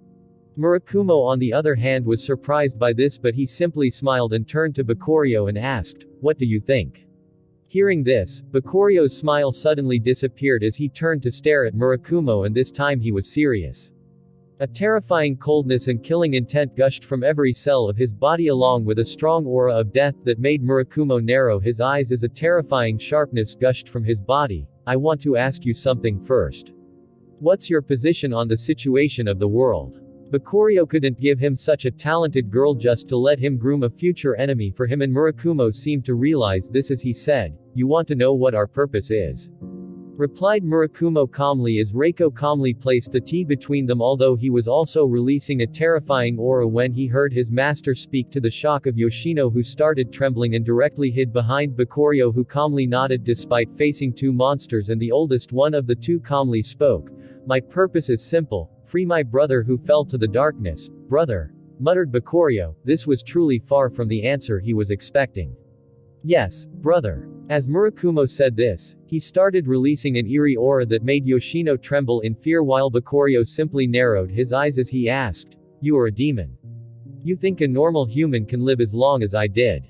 Speaker 1: Murakumo on the other hand was surprised by this, but he simply smiled and turned to Bakuryo and asked, "What do you think?" Hearing this, Bakuryo's smile suddenly disappeared as he turned to stare at Murakumo, and this time he was serious. A terrifying coldness and killing intent gushed from every cell of his body along with a strong aura of death that made Murakumo narrow his eyes as a terrifying sharpness gushed from his body. "I want to ask you something first. What's your position on the situation of the world?" Bakuryo couldn't give him such a talented girl just to let him groom a future enemy for him, and Murakumo seemed to realize this as he said, "You want to know what our purpose is?" Replied Murakumo calmly as Reiko calmly placed the tea between them, although he was also releasing a terrifying aura when he heard his master speak, to the shock of Yoshino, who started trembling and directly hid behind Bakuryo, who calmly nodded despite facing two monsters, and the oldest one of the two calmly spoke. "My purpose is simple. Free my brother who fell to the darkness." "Brother?" muttered Bakuryo. This was truly far from the answer he was expecting. "Yes, brother." As Murakumo said this, he started releasing an eerie aura that made Yoshino tremble in fear, while Bakuryo simply narrowed his eyes as he asked, "You are a demon? You think a normal human can live as long as I did?"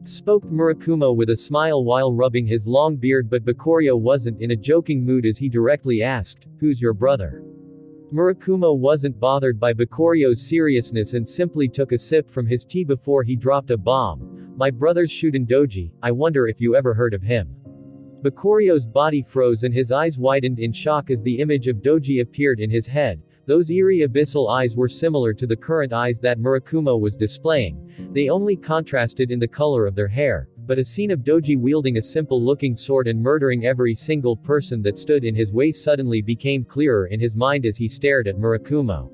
Speaker 1: Spoke Murakumo with a smile while rubbing his long beard, but Bakuryo wasn't in a joking mood as he directly asked, "Who's your brother?" Murakumo wasn't bothered by Bakuryo's seriousness and simply took a sip from his tea before he dropped a bomb. "My brother's Shuden Doji, I wonder if you ever heard of him." Bakuryo's body froze and his eyes widened in shock as the image of Doji appeared in his head. Those eerie abyssal eyes were similar to the current eyes that Murakumo was displaying. They only contrasted in the color of their hair, but a scene of Doji wielding a simple-looking sword and murdering every single person that stood in his way suddenly became clearer in his mind as he stared at Murakumo.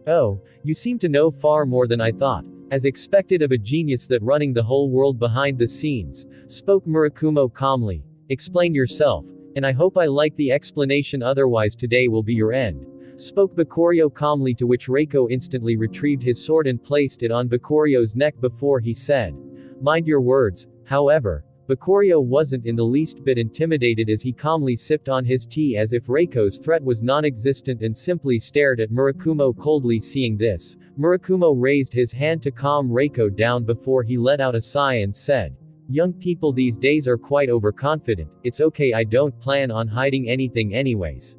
Speaker 1: "Oh, you seem to know far more than I thought. As expected of a genius that running the whole world behind the scenes," spoke Murakumo calmly. "Explain yourself, and I hope I like the explanation, otherwise today will be your end," spoke Bakuryo calmly, to which Reiko instantly retrieved his sword and placed it on Bakuryo's neck before he said, "Mind your words." However, Bakuryo wasn't in the least bit intimidated as he calmly sipped on his tea as if Reiko's threat was non-existent and simply stared at Murakumo coldly. Seeing this, Murakumo raised his hand to calm Reiko down before he let out a sigh and said, "Young people these days are quite overconfident. It's okay, I don't plan on hiding anything anyways."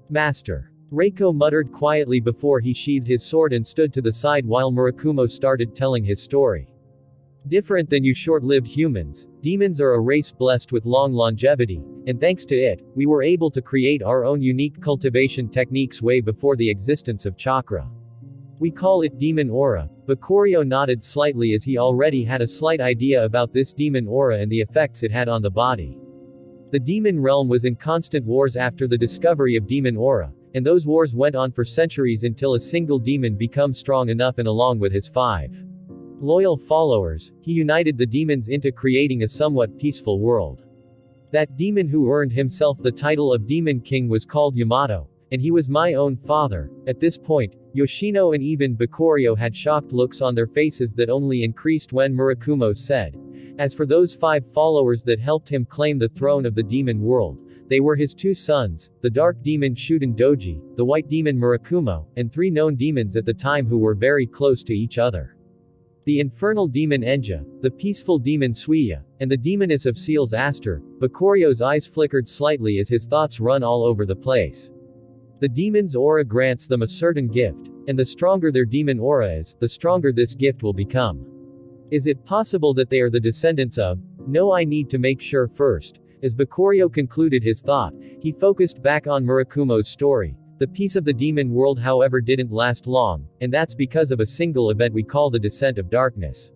Speaker 1: "Master." Reiko muttered quietly before he sheathed his sword and stood to the side while Murakumo started telling his story. Different than you short-lived humans, demons are a race blessed with long longevity, and thanks to it, we were able to create our own unique cultivation techniques way before the existence of chakra. We call it demon aura. Bakuryo nodded slightly as he already had a slight idea about this demon aura and the effects it had on the body. The demon realm was in constant wars after the discovery of demon aura, and those wars went on for centuries until a single demon became strong enough, and along with his 5 loyal followers, he united the demons into creating a somewhat peaceful world. That demon who earned himself the title of Demon King was called Yamato, and he was my own father. At this point, Yoshino and even Bakuryo had shocked looks on their faces that only increased when Murakumo said, As for those 5 followers that helped him claim the throne of the demon world, they were his 2 sons, the dark demon Shuden Doji, the white demon Murakumo, and 3 known demons at the time who were very close to each other. The infernal demon Enja, the peaceful demon Suiya, and the demoness of seals Aster. Bakurio's eyes flickered slightly as his thoughts run all over the place. The demon's aura grants them a certain gift, and the stronger their demon aura is, the stronger this gift will become. Is it possible that they are the descendants of? No, I need to make sure first. As Bakurio concluded his thought, he focused back on Murakumo's story. The peace of the demon world however didn't last long, and that's because of a single event we call the descent of darkness.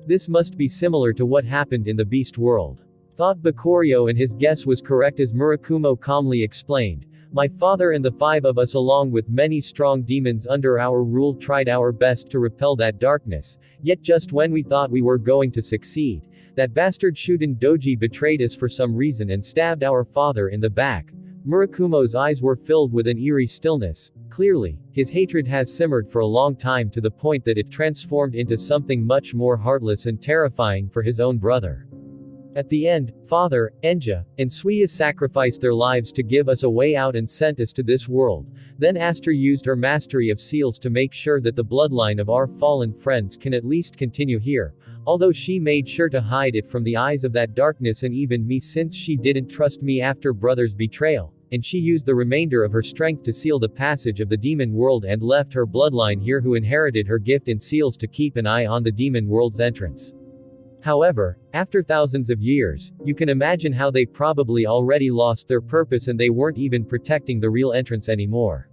Speaker 1: This must be similar to what happened in the beast world. Thought Bakurio, and his guess was correct as Murakumo calmly explained. My father and the 5 of us along with many strong demons under our rule tried our best to repel that darkness, yet just when we thought we were going to succeed, that bastard Shuden Doji betrayed us for some reason and stabbed our father in the back. Murakumo's eyes were filled with an eerie stillness. Clearly, his hatred has simmered for a long time to the point that it transformed into something much more heartless and terrifying for his own brother. At the end, Father, Enja, and Suiya sacrificed their lives to give us a way out and sent us to this world. Then Aster used her mastery of seals to make sure that the bloodline of our fallen friends can at least continue here, although she made sure to hide it from the eyes of that darkness and even me since she didn't trust me after brother's betrayal, and she used the remainder of her strength to seal the passage of the demon world and left her bloodline here who inherited her gift in seals to keep an eye on the demon world's entrance. However, after thousands of years, you can imagine how they probably already lost their purpose and they weren't even protecting the real entrance anymore.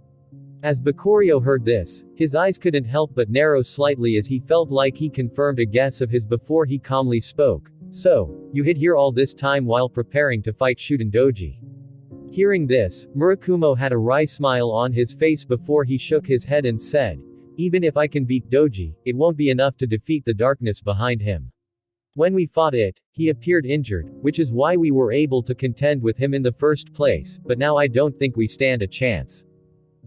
Speaker 1: As Bakurio heard this, his eyes couldn't help but narrow slightly as he felt like he confirmed a guess of his before he calmly spoke. So, you hid here all this time while preparing to fight Shuden Doji. Hearing this, Murakumo had a wry smile on his face before he shook his head and said, even if I can beat Doji, it won't be enough to defeat the darkness behind him. When we fought it, he appeared injured, which is why we were able to contend with him in the first place, but now I don't think we stand a chance.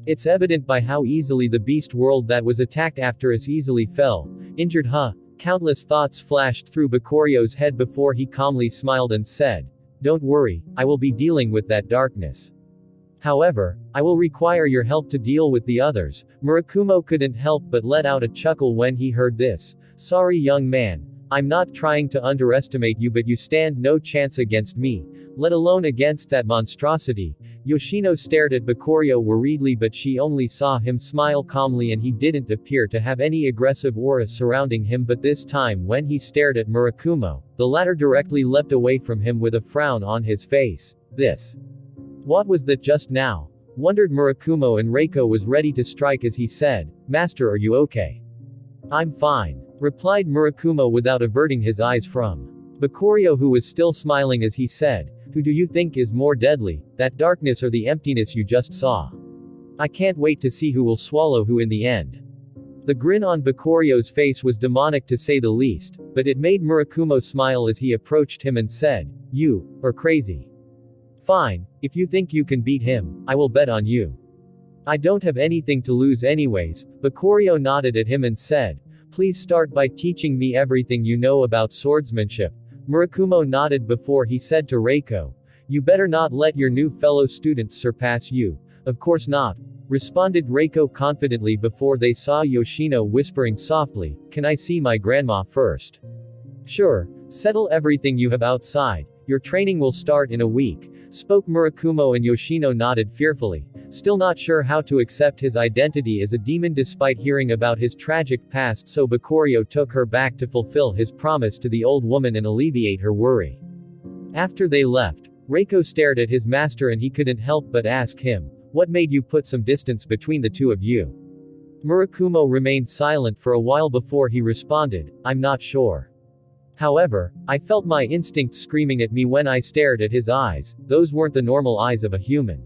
Speaker 1: It's evident by how easily the beast world that was attacked after us easily fell. Injured Countless thoughts flashed through Bakurio's head before he calmly smiled and said, don't worry, I will be dealing with that darkness. However, I will require your help to deal with the others. Murakumo couldn't help but let out a chuckle when he heard this. Sorry young man, I'm not trying to underestimate you, but you stand no chance against me, let alone against that monstrosity. Yoshino stared at Bakurio worriedly, but she only saw him smile calmly and he didn't appear to have any aggressive aura surrounding him, but this time when he stared at Murakumo, the latter directly leapt away from him with a frown on his face. What was that just now? Wondered Murakumo, and Reiko was ready to strike as he said, Master, are you okay? I'm fine, replied Murakumo without averting his eyes from Bakurio, who was still smiling as he said, who do you think is more deadly, that darkness or the emptiness you just saw? I can't wait to see who will swallow who in the end. The grin on Bakurio's face was demonic to say the least, but it made Murakumo smile as he approached him and said, you are crazy. Fine, if you think you can beat him, I will bet on you. I don't have anything to lose anyways. Bakurio nodded at him and said, please start by teaching me everything you know about swordsmanship. Murakumo nodded before he said to Reiko, you better not let your new fellow students surpass you. Of course not, responded Reiko confidently before they saw Yoshino whispering softly, can I see my grandma first? Sure, settle everything you have outside, your training will start in a week, spoke Murakumo, and Yoshino nodded fearfully, still not sure how to accept his identity as a demon despite hearing about his tragic past, so Bakurio took her back to fulfill his promise to the old woman and alleviate her worry. After they left, Reiko stared at his master and he couldn't help but ask him, what made you put some distance between the two of you? Murakumo remained silent for a while before he responded, I'm not sure. However, I felt my instincts screaming at me when I stared at his eyes. Those weren't the normal eyes of a human.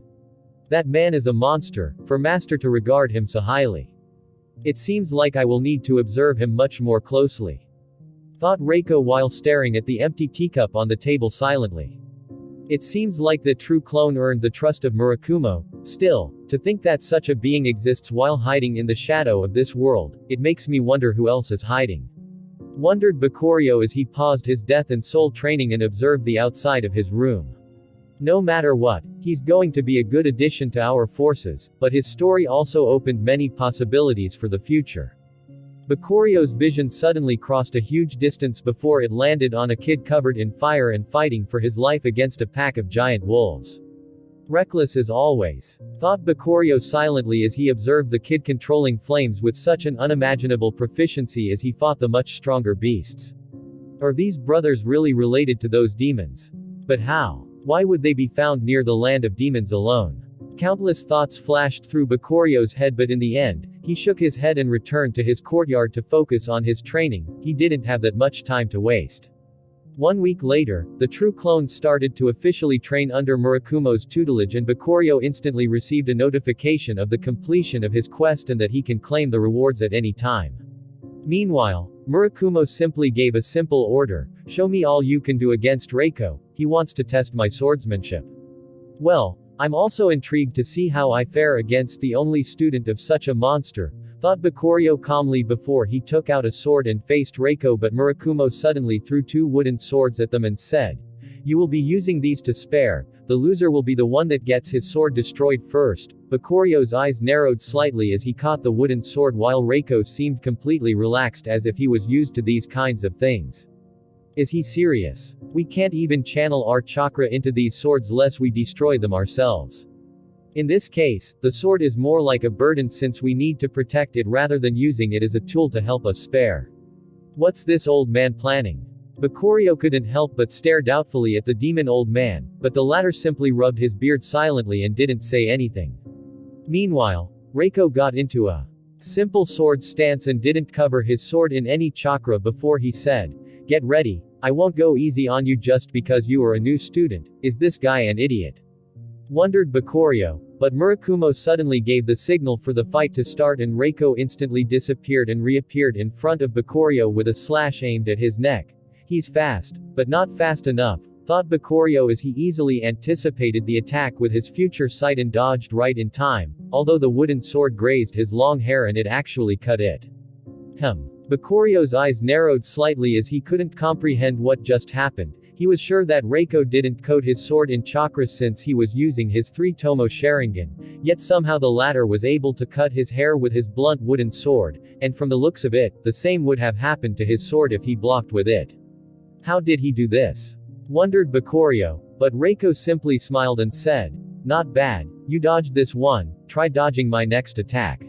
Speaker 1: That man is a monster, for Master to regard him so highly. It seems like I will need to observe him much more closely. Thought Reiko while staring at the empty teacup on the table silently. It seems like the true clone earned the trust of Murakumo. Still, to think that such a being exists while hiding in the shadow of this world, it makes me wonder who else is hiding. Wondered Bakurio as he paused his death and soul training and observed the outside of his room. No matter what, he's going to be a good addition to our forces, but his story also opened many possibilities for the future. Bakurio's vision suddenly crossed a huge distance before it landed on a kid covered in fire and fighting for his life against a pack of giant wolves. Reckless as always, thought Bakurio silently as he observed the kid controlling flames with such an unimaginable proficiency as he fought the much stronger beasts. Are these brothers really related to those demons? But how? Why would they be found near the land of demons alone? Countless thoughts flashed through Bakurio's head, but in the end, he shook his head and returned to his courtyard to focus on his training. He didn't have that much time to waste. 1 week later, the true clones started to officially train under Murakumo's tutelage, and Bakurio instantly received a notification of the completion of his quest and that he can claim the rewards at any time. Meanwhile, Murakumo simply gave a simple order: show me all you can do against Reiko. He wants to test my swordsmanship. Well, I'm also intrigued to see how I fare against the only student of such a monster, thought Bakurio calmly before he took out a sword and faced Reiko, but Murakumo suddenly threw 2 wooden swords at them and said, "You will be using these to spare. The loser will be the one that gets his sword destroyed first." Bakurio's eyes narrowed slightly as he caught the wooden sword, while Reiko seemed completely relaxed as if he was used to these kinds of things. Is he serious? We can't even channel our chakra into these swords lest we destroy them ourselves. In this case, the sword is more like a burden since we need to protect it rather than using it as a tool to help us spare. What's this old man planning? Bakurio couldn't help but stare doubtfully at the demon old man, but the latter simply rubbed his beard silently and didn't say anything. Meanwhile, Reiko got into a simple sword stance and didn't cover his sword in any chakra before he said, "Get ready. I won't go easy on you just because you are a new student. Is this guy an idiot?" Wondered Bakurio, but Murakumo suddenly gave the signal for the fight to start, and Reiko instantly disappeared and reappeared in front of Bakurio with a slash aimed at his neck. He's fast, but not fast enough, thought Bakurio as he easily anticipated the attack with his future sight and dodged right in time, although the wooden sword grazed his long hair and it actually cut it. Bakurio's eyes narrowed slightly as he couldn't comprehend what just happened. He was sure that Reiko didn't coat his sword in chakras since he was using his 3-tomo Sharingan, yet somehow the latter was able to cut his hair with his blunt wooden sword, and from the looks of it, the same would have happened to his sword if he blocked with it. How did he do this? Wondered Bakurio, but Reiko simply smiled and said, "Not bad, you dodged this one, try dodging my next attack."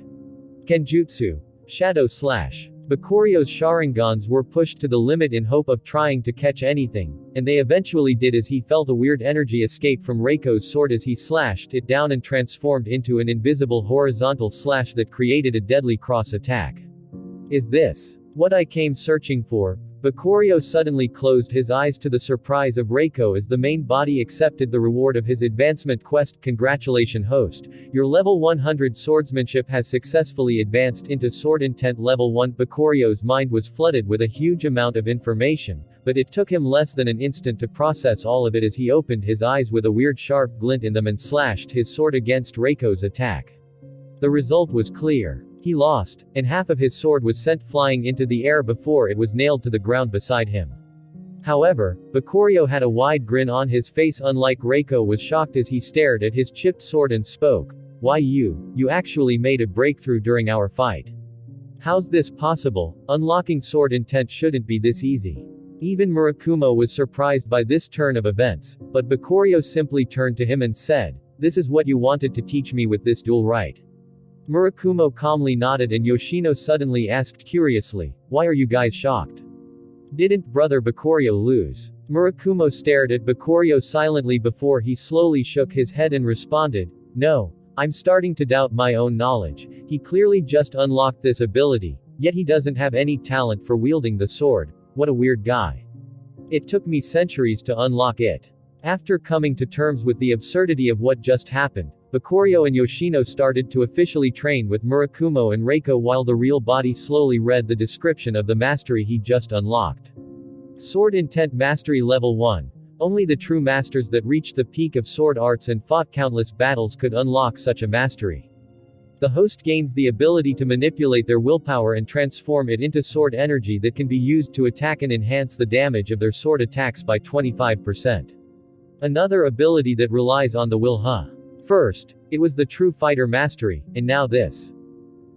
Speaker 1: Kenjutsu. Shadow Slash. Bakurio's Sharingans were pushed to the limit in hope of trying to catch anything, and they eventually did as he felt a weird energy escape from Reiko's sword as he slashed it down and transformed into an invisible horizontal slash that created a deadly cross attack. Is this what I came searching for? Bakurio suddenly closed his eyes to the surprise of Reiko as the main body accepted the reward of his advancement quest. Congratulations host, your level 100 swordsmanship has successfully advanced into sword intent level 1. Bakurio's mind was flooded with a huge amount of information, but it took him less than an instant to process all of it as he opened his eyes with a weird sharp glint in them and slashed his sword against Reiko's attack. The result was clear. He lost, and half of his sword was sent flying into the air before it was nailed to the ground beside him. However, Bakurio had a wide grin on his face. Unlike Reiko, was shocked as he stared at his chipped sword and spoke, "Why you actually made a breakthrough during our fight. How's this possible? Unlocking sword intent shouldn't be this easy." Even Murakumo was surprised by this turn of events, but Bakurio simply turned to him and said, "This is what you wanted to teach me with this duel, right?" Murakumo calmly nodded, and Yoshino suddenly asked curiously, "Why are you guys shocked? Didn't brother Bakurio lose?" Murakumo stared at Bakurio silently before he slowly shook his head and responded, "No. I'm starting to doubt my own knowledge. He clearly just unlocked this ability, yet he doesn't have any talent for wielding the sword. What a weird guy. It took me centuries to unlock it." After coming to terms with the absurdity of what just happened, Bakurio and Yoshino started to officially train with Murakumo and Reiko while the real body slowly read the description of the mastery he just unlocked. Sword Intent Mastery Level 1. Only the true masters that reached the peak of sword arts and fought countless battles could unlock such a mastery. The host gains the ability to manipulate their willpower and transform it into sword energy that can be used to attack and enhance the damage of their sword attacks by 25%. Another ability that relies on the will. First, it was the true fighter mastery, and now this.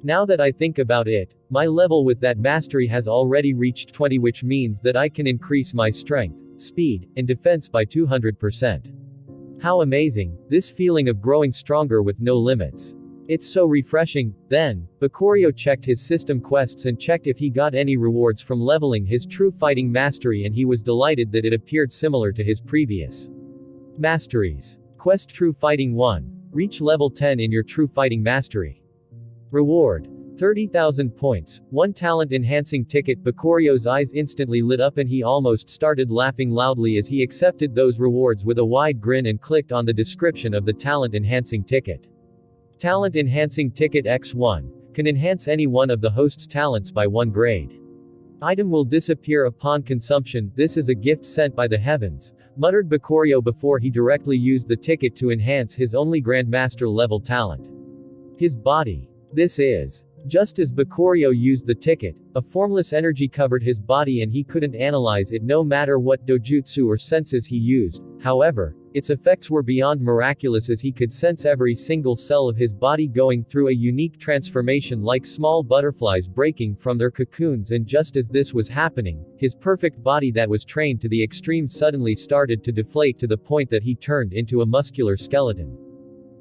Speaker 1: Now that I think about it, my level with that mastery has already reached 20, which means that I can increase my strength, speed, and defense by 200%. How amazing, this feeling of growing stronger with no limits. It's so refreshing. Then, Bakurio checked his system quests and checked if he got any rewards from leveling his true fighting mastery, and he was delighted that it appeared similar to his previous masteries. Quest True Fighting 1. Reach level 10 in your true fighting mastery. Reward. 30,000 points, 1 talent enhancing ticket. Bakurio's eyes instantly lit up and he almost started laughing loudly as he accepted those rewards with a wide grin and clicked on the description of the talent enhancing ticket. Talent enhancing ticket X1. Can enhance any one of the host's talents by 1 grade. Item will disappear upon consumption. This is a gift sent by the heavens, muttered Bakurio before he directly used the ticket to enhance his only Grandmaster level talent. His body. This is. Just as Bakurio used the ticket, a formless energy covered his body and he couldn't analyze it no matter what dojutsu or senses he used. However, its effects were beyond miraculous as he could sense every single cell of his body going through a unique transformation like small butterflies breaking from their cocoons, and just as this was happening, his perfect body that was trained to the extreme suddenly started to deflate to the point that he turned into a muscular skeleton.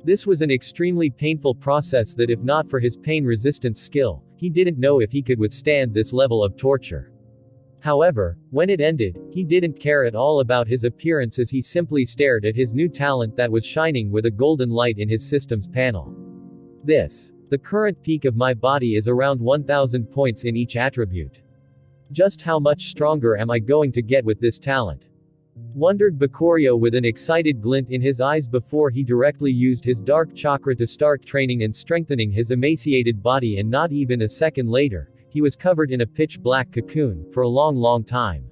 Speaker 1: This was an extremely painful process that, if not for his pain resistance skill, he didn't know if he could withstand this level of torture. However, when it ended, he didn't care at all about his appearance as he simply stared at his new talent that was shining with a golden light in his system's panel. The current peak of my body is around 1000 points in each attribute. Just how much stronger am I going to get with this talent? Wondered Bakurio with an excited glint in his eyes before he directly used his dark chakra to start training and strengthening his emaciated body, and not even a second later, he was covered in a pitch-black cocoon, for a long time.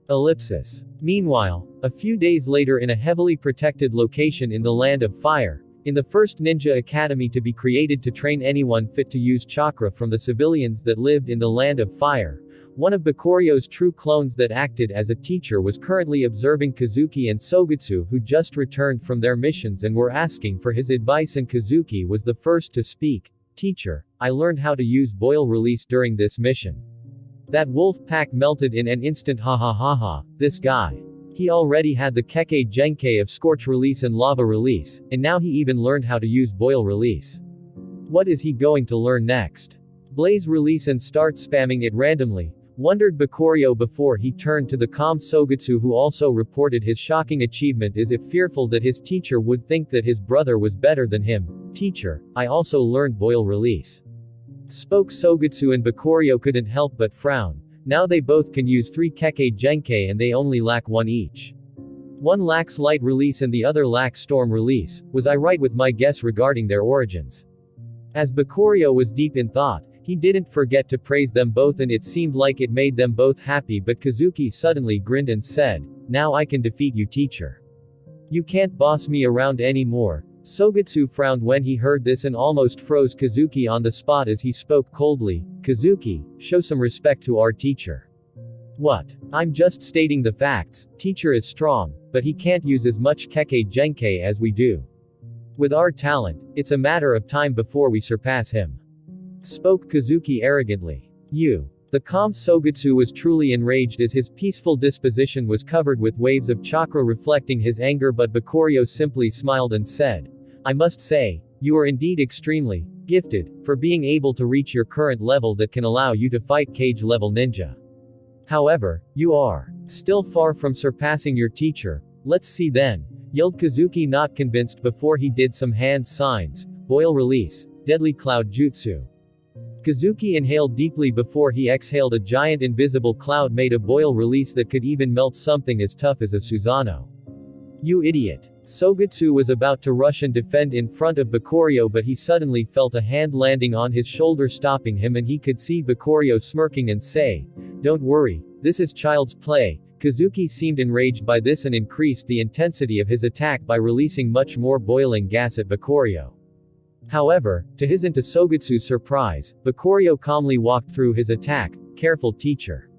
Speaker 1: Ellipsis. Meanwhile, a few days later in a heavily protected location in the Land of Fire, in the first ninja academy to be created to train anyone fit to use chakra from the civilians that lived in the Land of Fire, one of Bakurio's true clones that acted as a teacher was currently observing Kazuki and Sogetsu, who just returned from their missions and were asking for his advice, and Kazuki was the first to speak. Teacher, I learned how to use boil release during this mission. That wolf pack melted in an instant. This guy. He already had the Kekkei Genkai of scorch release and lava release, and now he even learned how to use boil release. What is he going to learn next? Blaze release and start spamming it randomly, wondered Bakurio before he turned to the calm Sogetsu, who also reported his shocking achievement, as if fearful that his teacher would think that his brother was better than him. Teacher, I also learned boil release. Spoke Sogetsu, and Bakurio couldn't help but frown. Now they both can use 3 Kekkei Genkai and they only lack 1 each. One lacks light release and the other lacks storm release. Was I right with my guess regarding their origins? As Bakurio was deep in thought, he didn't forget to praise them both, and it seemed like it made them both happy, but Kazuki suddenly grinned and said, "Now I can defeat you, teacher. You can't boss me around anymore." Sogetsu frowned when he heard this and almost froze Kazuki on the spot as he spoke coldly, "Kazuki, show some respect to our teacher." "What? I'm just stating the facts. Teacher is strong, but he can't use as much Kekkei Genkai as we do. With our talent, it's a matter of time before we surpass him," spoke Kazuki arrogantly. "You." The calm Sogetsu was truly enraged as his peaceful disposition was covered with waves of chakra reflecting his anger, but Bakurio simply smiled and said, "I must say, you are indeed extremely gifted for being able to reach your current level that can allow you to fight cage level ninja. However, you are still far from surpassing your teacher. Let's see then," yelled Kazuki, not convinced before he did some hand signs. Boil release. Deadly cloud jutsu. Kazuki inhaled deeply before he exhaled a giant invisible cloud made of boil release that could even melt something as tough as a Susanoo. "You idiot." Sogetsu was about to rush and defend in front of Bakurio, but he suddenly felt a hand landing on his shoulder stopping him, and he could see Bakurio smirking and say, "Don't worry, this is child's play." Kazuki seemed enraged by this and increased the intensity of his attack by releasing much more boiling gas at Bakurio. However, to his and to Sogutsu's surprise, Bakurio calmly walked through his attack. "Careful, teacher,"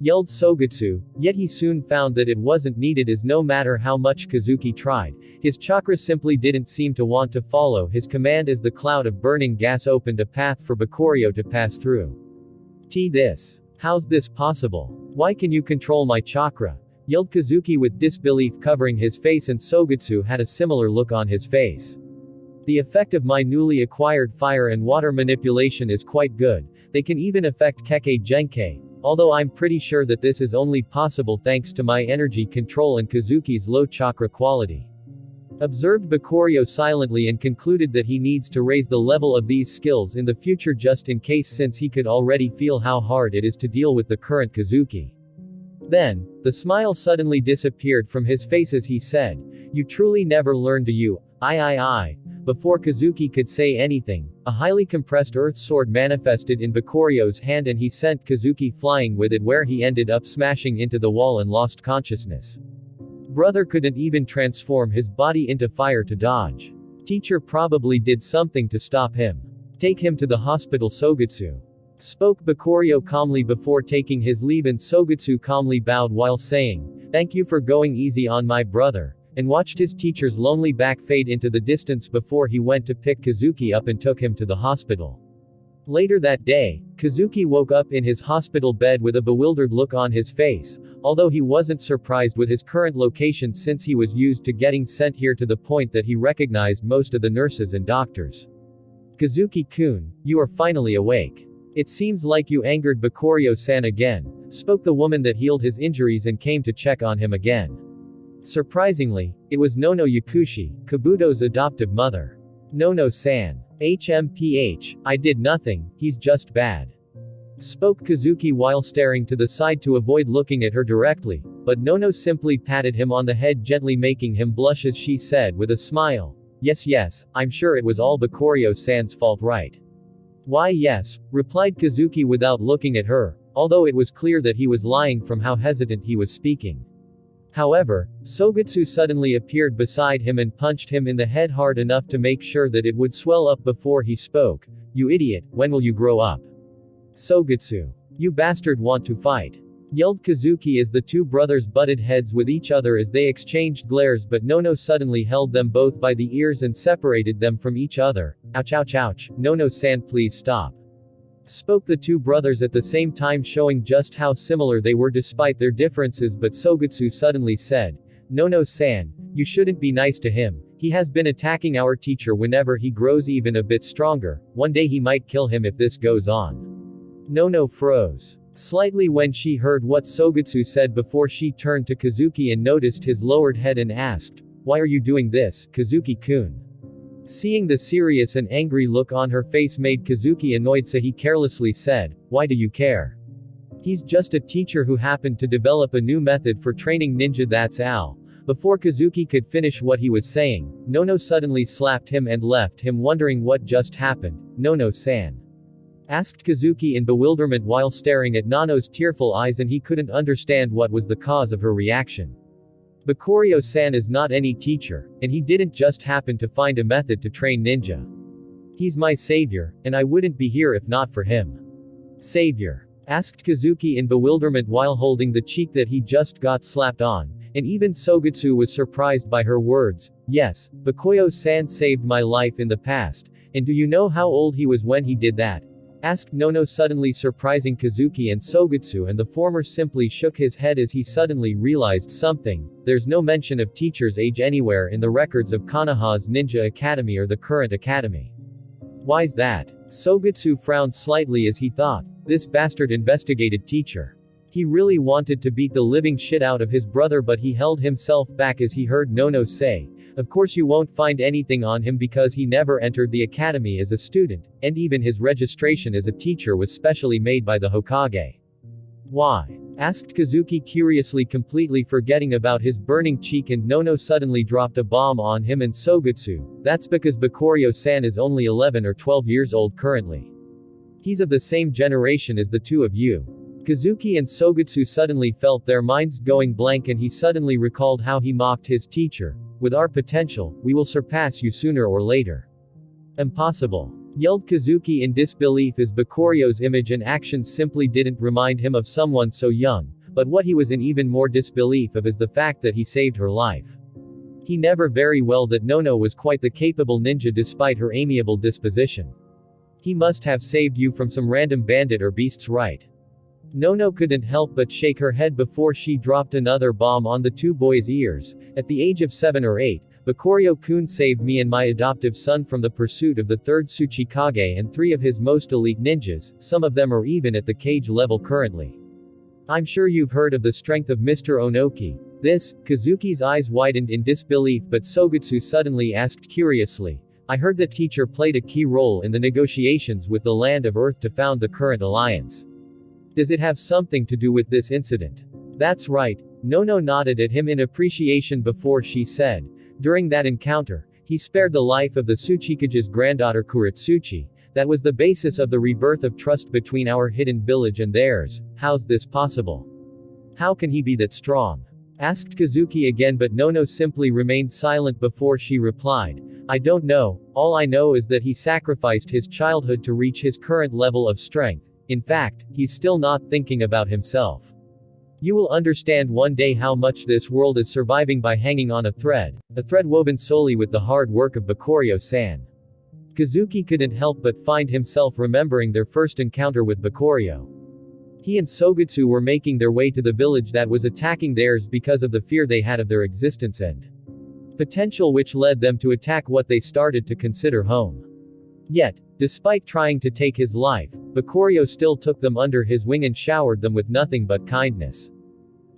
Speaker 1: yelled Sogutsu, yet he soon found that it wasn't needed, as no matter how much Kazuki tried, his chakra simply didn't seem to want to follow his command as the cloud of burning gas opened a path for Bakurio to pass through. This. How's this possible? Why can you control my chakra?" yelled Kazuki with disbelief covering his face, and Sogutsu had a similar look on his face. "The effect of my newly acquired fire and water manipulation is quite good. They can even affect Kekkei Genkei, although I'm pretty sure that this is only possible thanks to my energy control and Kazuki's low chakra quality," observed Bakurio silently, and concluded that he needs to raise the level of these skills in the future just in case, since he could already feel how hard it is to deal with the current Kazuki. Then, the smile suddenly disappeared from his face as he said, "You truly never learn, do you? I. Before Kazuki could say anything, a highly compressed earth sword manifested in Bakurio's hand, and he sent Kazuki flying with it, where he ended up smashing into the wall and lost consciousness. Brother couldn't even transform his body into fire to dodge. Teacher probably did something to stop him. Take him to the hospital, Sogutsu," spoke Bakurio calmly before taking his leave, and Sogutsu calmly bowed while saying, "Thank you for going easy on my brother," and watched his teacher's lonely back fade into the distance before he went to pick Kazuki up and took him to the hospital. Later that day, Kazuki woke up in his hospital bed with a bewildered look on his face, although he wasn't surprised with his current location since he was used to getting sent here, to the point that he recognized most of the nurses and doctors. "Kazuki-kun, you are finally awake. It seems like you angered Bakurio-san again," spoke the woman that healed his injuries and came to check on him again. Surprisingly, it was Nono Yakushi, Kabuto's adoptive mother. "Nono-san. I did nothing, he's just bad," spoke Kazuki while staring to the side to avoid looking at her directly, but Nono simply patted him on the head, gently making him blush as she said with a smile, Yes, I'm sure it was all Bakurio-san's fault, right?" "Why yes," replied Kazuki without looking at her, although it was clear that he was lying from how hesitant he was speaking. However, Sogutsu suddenly appeared beside him and punched him in the head hard enough to make sure that it would swell up before he spoke. "You idiot, when will you grow up?" "Sogutsu. You bastard want to fight?" yelled Kazuki as the two brothers butted heads with each other as they exchanged glares, but Nono suddenly held them both by the ears and separated them from each other. Ouch, Nono-san, please stop," spoke the two brothers at the same time, showing just how similar they were despite their differences, but Sogutsu suddenly said, "Nono-san, you shouldn't be nice to him. He has been attacking our teacher whenever he grows even a bit stronger. One day he might kill him if this goes on." Nono froze slightly when she heard what Sogutsu said before she turned to Kazuki and noticed his lowered head and asked, "Why are you doing this, Kazuki-kun?" Seeing the serious and angry look on her face made Kazuki annoyed, so he carelessly said, "Why do you care? He's just a teacher who happened to develop a new method for training ninja, that's all." Before Kazuki could finish what he was saying, Nono suddenly slapped him and left him wondering what just happened. "Nono-san?" asked Kazuki in bewilderment while staring at Nono's tearful eyes, and he couldn't understand what was the cause of her reaction. Bakurio-san is not any teacher, and he didn't just happen to find a method to train ninja. He's my savior, and I wouldn't be here if not for him. "Savior?" asked Kazuki in bewilderment while holding the cheek that he just got slapped on, and even Sogutsu was surprised by her words. "Yes, Bakurio-san saved my life in the past, and do you know how old he was when he did that?" asked Nono, suddenly surprising Kazuki and Sogutsu, and the former simply shook his head as he suddenly realized something. There's no mention of teacher's age anywhere in the records of Konoha's Ninja Academy or the current academy. "Why's that?" Sogutsu frowned slightly as he thought, this bastard investigated teacher. He really wanted to beat the living shit out of his brother, but he held himself back as he heard Nono say, "Of course you won't find anything on him because he never entered the academy as a student, and even his registration as a teacher was specially made by the Hokage." "Why?" asked Kazuki curiously, completely forgetting about his burning cheek, and Nono suddenly dropped a bomb on him and Sogutsu. "That's because Bakurio-san is only 11 or 12 years old currently. He's of the same generation as the two of you." Kazuki and Sogutsu suddenly felt their minds going blank, and he suddenly recalled how he mocked his teacher. "With our potential, we will surpass you sooner or later." Impossible! Yelled Kazuki in disbelief as Bakuryo's image and actions simply didn't remind him of someone so young, but what he was in even more disbelief of is the fact that he saved her life. He never very well that Nono was quite the capable ninja despite her amiable disposition. He must have saved you from some random bandit or beasts, right? Nono couldn't help but shake her head before she dropped another bomb on the two boys' ears. At the age of 7 or 8, Bakuryo-kun saved me and my adoptive son from the pursuit of the third Tsuchikage and 3 of his most elite ninjas, some of them are even at the cage level currently. I'm sure you've heard of the strength of Mr. Onoki. This, Kazuki's eyes widened in disbelief but Sogetsu suddenly asked curiously, I heard that teacher played a key role in the negotiations with the Land of Earth to found the current alliance. Does it have something to do with this incident? That's right. Nono nodded at him in appreciation before she said, during that encounter, he spared the life of the Tsuchikage's granddaughter Kuretsuchi. That was the basis of the rebirth of trust between our hidden village and theirs. How's this possible? How can he be that strong? Asked Kazuki again, but Nono simply remained silent before she replied, I don't know, all I know is that he sacrificed his childhood to reach his current level of strength. In fact, he's still not thinking about himself. You will understand one day how much this world is surviving by hanging on a thread woven solely with the hard work of Bakuryo-san. Kazuki couldn't help but find himself remembering their first encounter with Bakuryo. He and Sogetsu were making their way to the village that was attacking theirs because of the fear they had of their existence and potential, which led them to attack what they started to consider home. Yet, despite trying to take his life, Bakuryo still took them under his wing and showered them with nothing but kindness.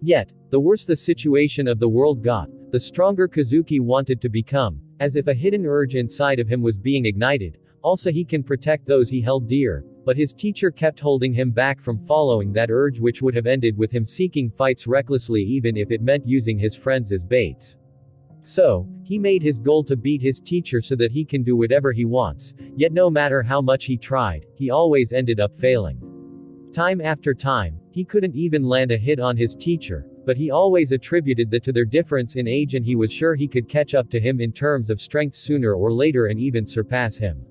Speaker 1: Yet, the worse the situation of the world got, the stronger Kazuki wanted to become, as if a hidden urge inside of him was being ignited. Also, he can protect those he held dear, but his teacher kept holding him back from following that urge, which would have ended with him seeking fights recklessly even if it meant using his friends as baits. So, he made his goal to beat his teacher so that he can do whatever he wants, yet no matter how much he tried, he always ended up failing. Time after time, he couldn't even land a hit on his teacher, but he always attributed that to their difference in age, and he was sure he could catch up to him in terms of strength sooner or later and even surpass him.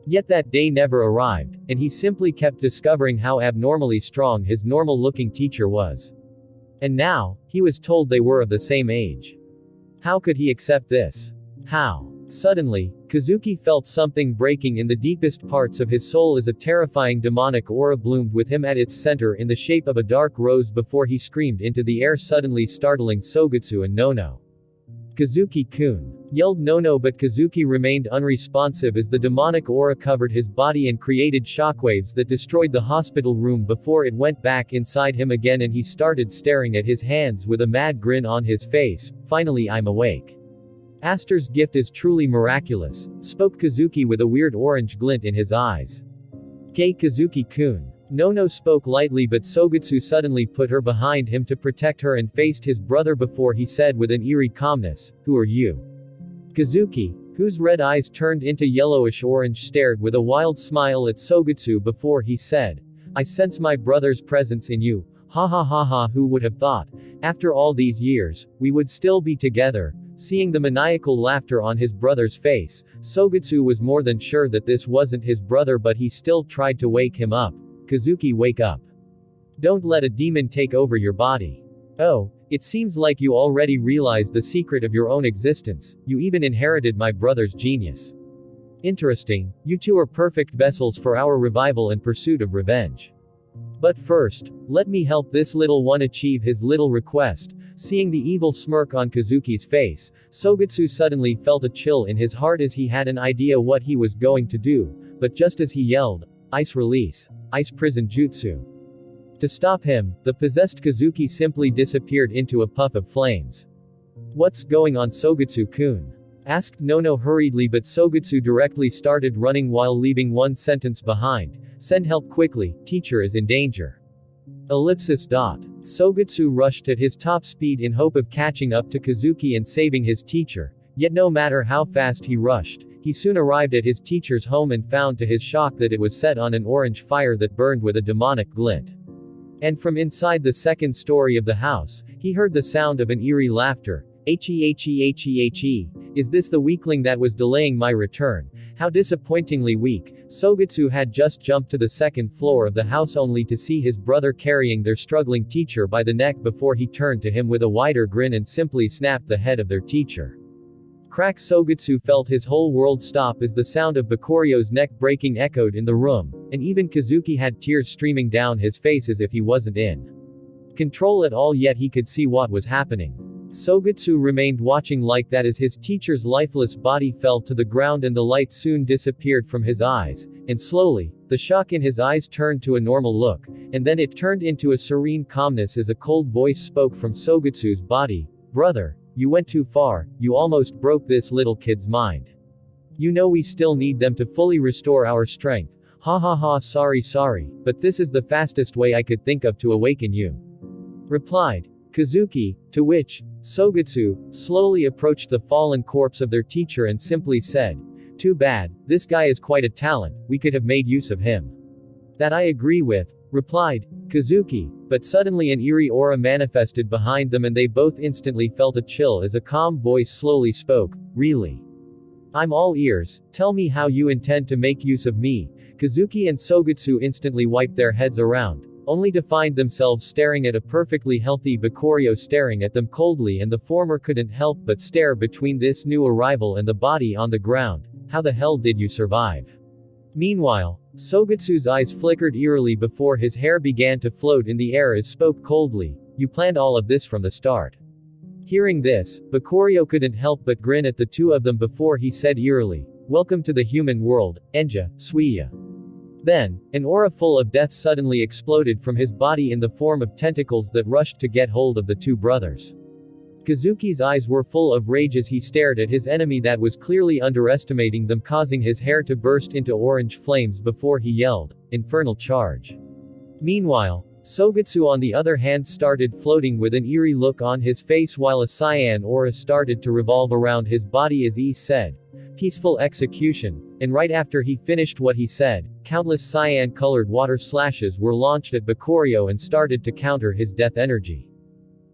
Speaker 1: Yet that day never arrived, and he simply kept discovering how abnormally strong his normal-looking teacher was. And now, he was told they were of the same age. How could he accept this? How? Suddenly, Kazuki felt something breaking in the deepest parts of his soul as a terrifying demonic aura bloomed with him at its center in the shape of a dark rose before he screamed into the air, suddenly startling Sogetsu and Nono. Kazuki-kun! Yelled Nono, but Kazuki remained unresponsive as the demonic aura covered his body and created shockwaves that destroyed the hospital room before it went back inside him again, and he started staring at his hands with a mad grin on his face. Finally, I'm awake. Aster's gift is truly miraculous, spoke Kazuki with a weird orange glint in his eyes. Kazuki-kun. Nono spoke lightly, but Sogetsu suddenly put her behind him to protect her and faced his brother before he said with an eerie calmness, Who are you? Kazuki, whose red eyes turned into yellowish-orange, stared with a wild smile at Sogetsu before he said, I sense my brother's presence in you. Ha ha ha ha, who would have thought? After all these years, we would still be together. Seeing the maniacal laughter on his brother's face, Sogetsu was more than sure that this wasn't his brother, but he still tried to wake him up. Kazuki, wake up. Don't let a demon take over your body. Oh, it seems like you already realized the secret of your own existence. You even inherited my brother's genius. Interesting, you two are perfect vessels for our revival and pursuit of revenge. But first, let me help this little one achieve his little request. Seeing the evil smirk on Kazuki's face, Sogetsu suddenly felt a chill in his heart as he had an idea what he was going to do, but just as he yelled, Ice release. Ice prison jutsu. To stop him, the possessed Kazuki simply disappeared into a puff of flames. What's going on, Sogetsu-kun? Asked Nono hurriedly, but Sogetsu directly started running while leaving one sentence behind. Send help quickly, teacher is in danger. Sogetsu rushed at his top speed in hope of catching up to Kazuki and saving his teacher, yet no matter how fast he rushed, he soon arrived at his teacher's home and found to his shock that it was set on an orange fire that burned with a demonic glint. And from inside the second story of the house, he heard the sound of an eerie laughter. He, Is this the weakling that was delaying my return? How disappointingly weak. Sogetsu had just jumped to the second floor of the house only to see his brother carrying their struggling teacher by the neck before he turned to him with a wider grin and simply snapped the head of their teacher. Crack. Sogetsu felt his whole world stop as the sound of Bakuryo's neck breaking echoed in the room, and even Kazuki had tears streaming down his face as if he wasn't in control at all, yet he could see what was happening. Sogetsu remained watching like that as his teacher's lifeless body fell to the ground and the light soon disappeared from his eyes, and slowly, the shock in his eyes turned to a normal look, and then it turned into a serene calmness as a cold voice spoke from Sogetsu's body. Brother, you went too far, you almost broke this little kid's mind. You know we still need them to fully restore our strength. Ha ha ha, sorry, but this is the fastest way I could think of to awaken you. Replied Kazuki, to which Sogetsu slowly approached the fallen corpse of their teacher and simply said, too bad, this guy is quite a talent, we could have made use of him. That I agree with, replied Kazuki, but suddenly an eerie aura manifested behind them and they both instantly felt a chill as a calm voice slowly spoke, really? I'm all ears, tell me how you intend to make use of me. Kazuki and Sogetsu instantly wiped their heads around, only to find themselves staring at a perfectly healthy Bakuryo staring at them coldly, and the former couldn't help but stare between this new arrival and the body on the ground. How the hell did you survive? Meanwhile, Sogetsu's eyes flickered eerily before his hair began to float in the air as spoke coldly, you planned all of this from the start. Hearing this, Bakuryo couldn't help but grin at the two of them before he said eerily, welcome to the human world, Enja, Suiya. Then, an aura full of death suddenly exploded from his body in the form of tentacles that rushed to get hold of the two brothers. Kazuki's eyes were full of rage as he stared at his enemy that was clearly underestimating them, causing his hair to burst into orange flames before he yelled, infernal charge. Meanwhile, Sogetsu on the other hand started floating with an eerie look on his face while a cyan aura started to revolve around his body as he said, peaceful execution, and right after he finished what he said, countless cyan-colored water slashes were launched at Bakuryo and started to counter his death energy.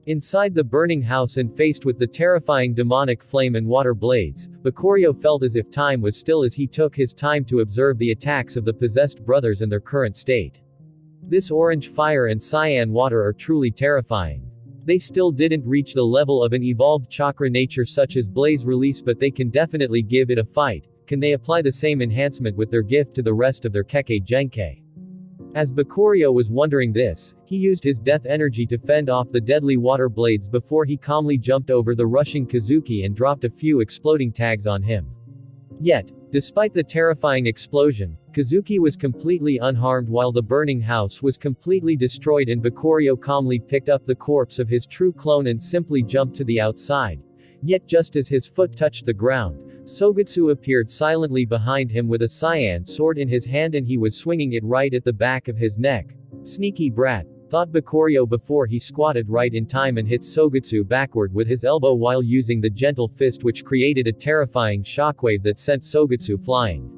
Speaker 1: Inside the burning house and faced with the terrifying demonic flame and water blades, Bakuryo felt as if time was still as he took his time to observe the attacks of the possessed brothers in their current state. This orange fire and cyan water are truly terrifying. They still didn't reach the level of an evolved chakra nature such as Blaze Release, but they can definitely give it a fight. Can they apply the same enhancement with their gift to the rest of their Kekkei Genkei? As Bakuryo was wondering this, he used his death energy to fend off the deadly water blades before he calmly jumped over the rushing Kazuki and dropped a few exploding tags on him. Yet, despite the terrifying explosion, Kazuki was completely unharmed while the burning house was completely destroyed, and Bakuryo calmly picked up the corpse of his true clone and simply jumped to the outside. Yet just as his foot touched the ground, Sogetsu appeared silently behind him with a cyan sword in his hand and he was swinging it right at the back of his neck. Sneaky brat, thought Bakuryo before he squatted right in time and hit Sogetsu backward with his elbow while using the gentle fist, which created a terrifying shockwave that sent Sogetsu flying.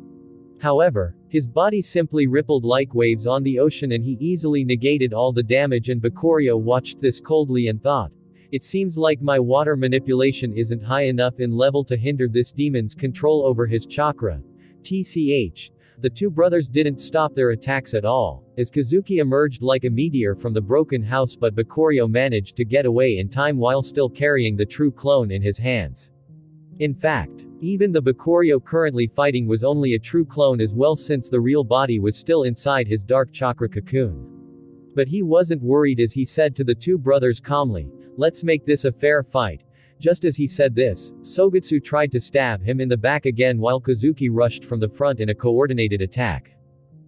Speaker 1: However, his body simply rippled like waves on the ocean and he easily negated all the damage, and Bakuryo watched this coldly and thought, it seems like my water manipulation isn't high enough in level to hinder this demon's control over his chakra. TCH. The two brothers didn't stop their attacks at all, as Kazuki emerged like a meteor from the broken house, but Bakuryo managed to get away in time while still carrying the true clone in his hands. In fact, even the Bakuryo currently fighting was only a true clone as well, since the real body was still inside his dark chakra cocoon. But he wasn't worried as he said to the two brothers calmly, let's make this a fair fight. Just as he said this, Sogetsu tried to stab him in the back again while Kazuki rushed from the front in a coordinated attack.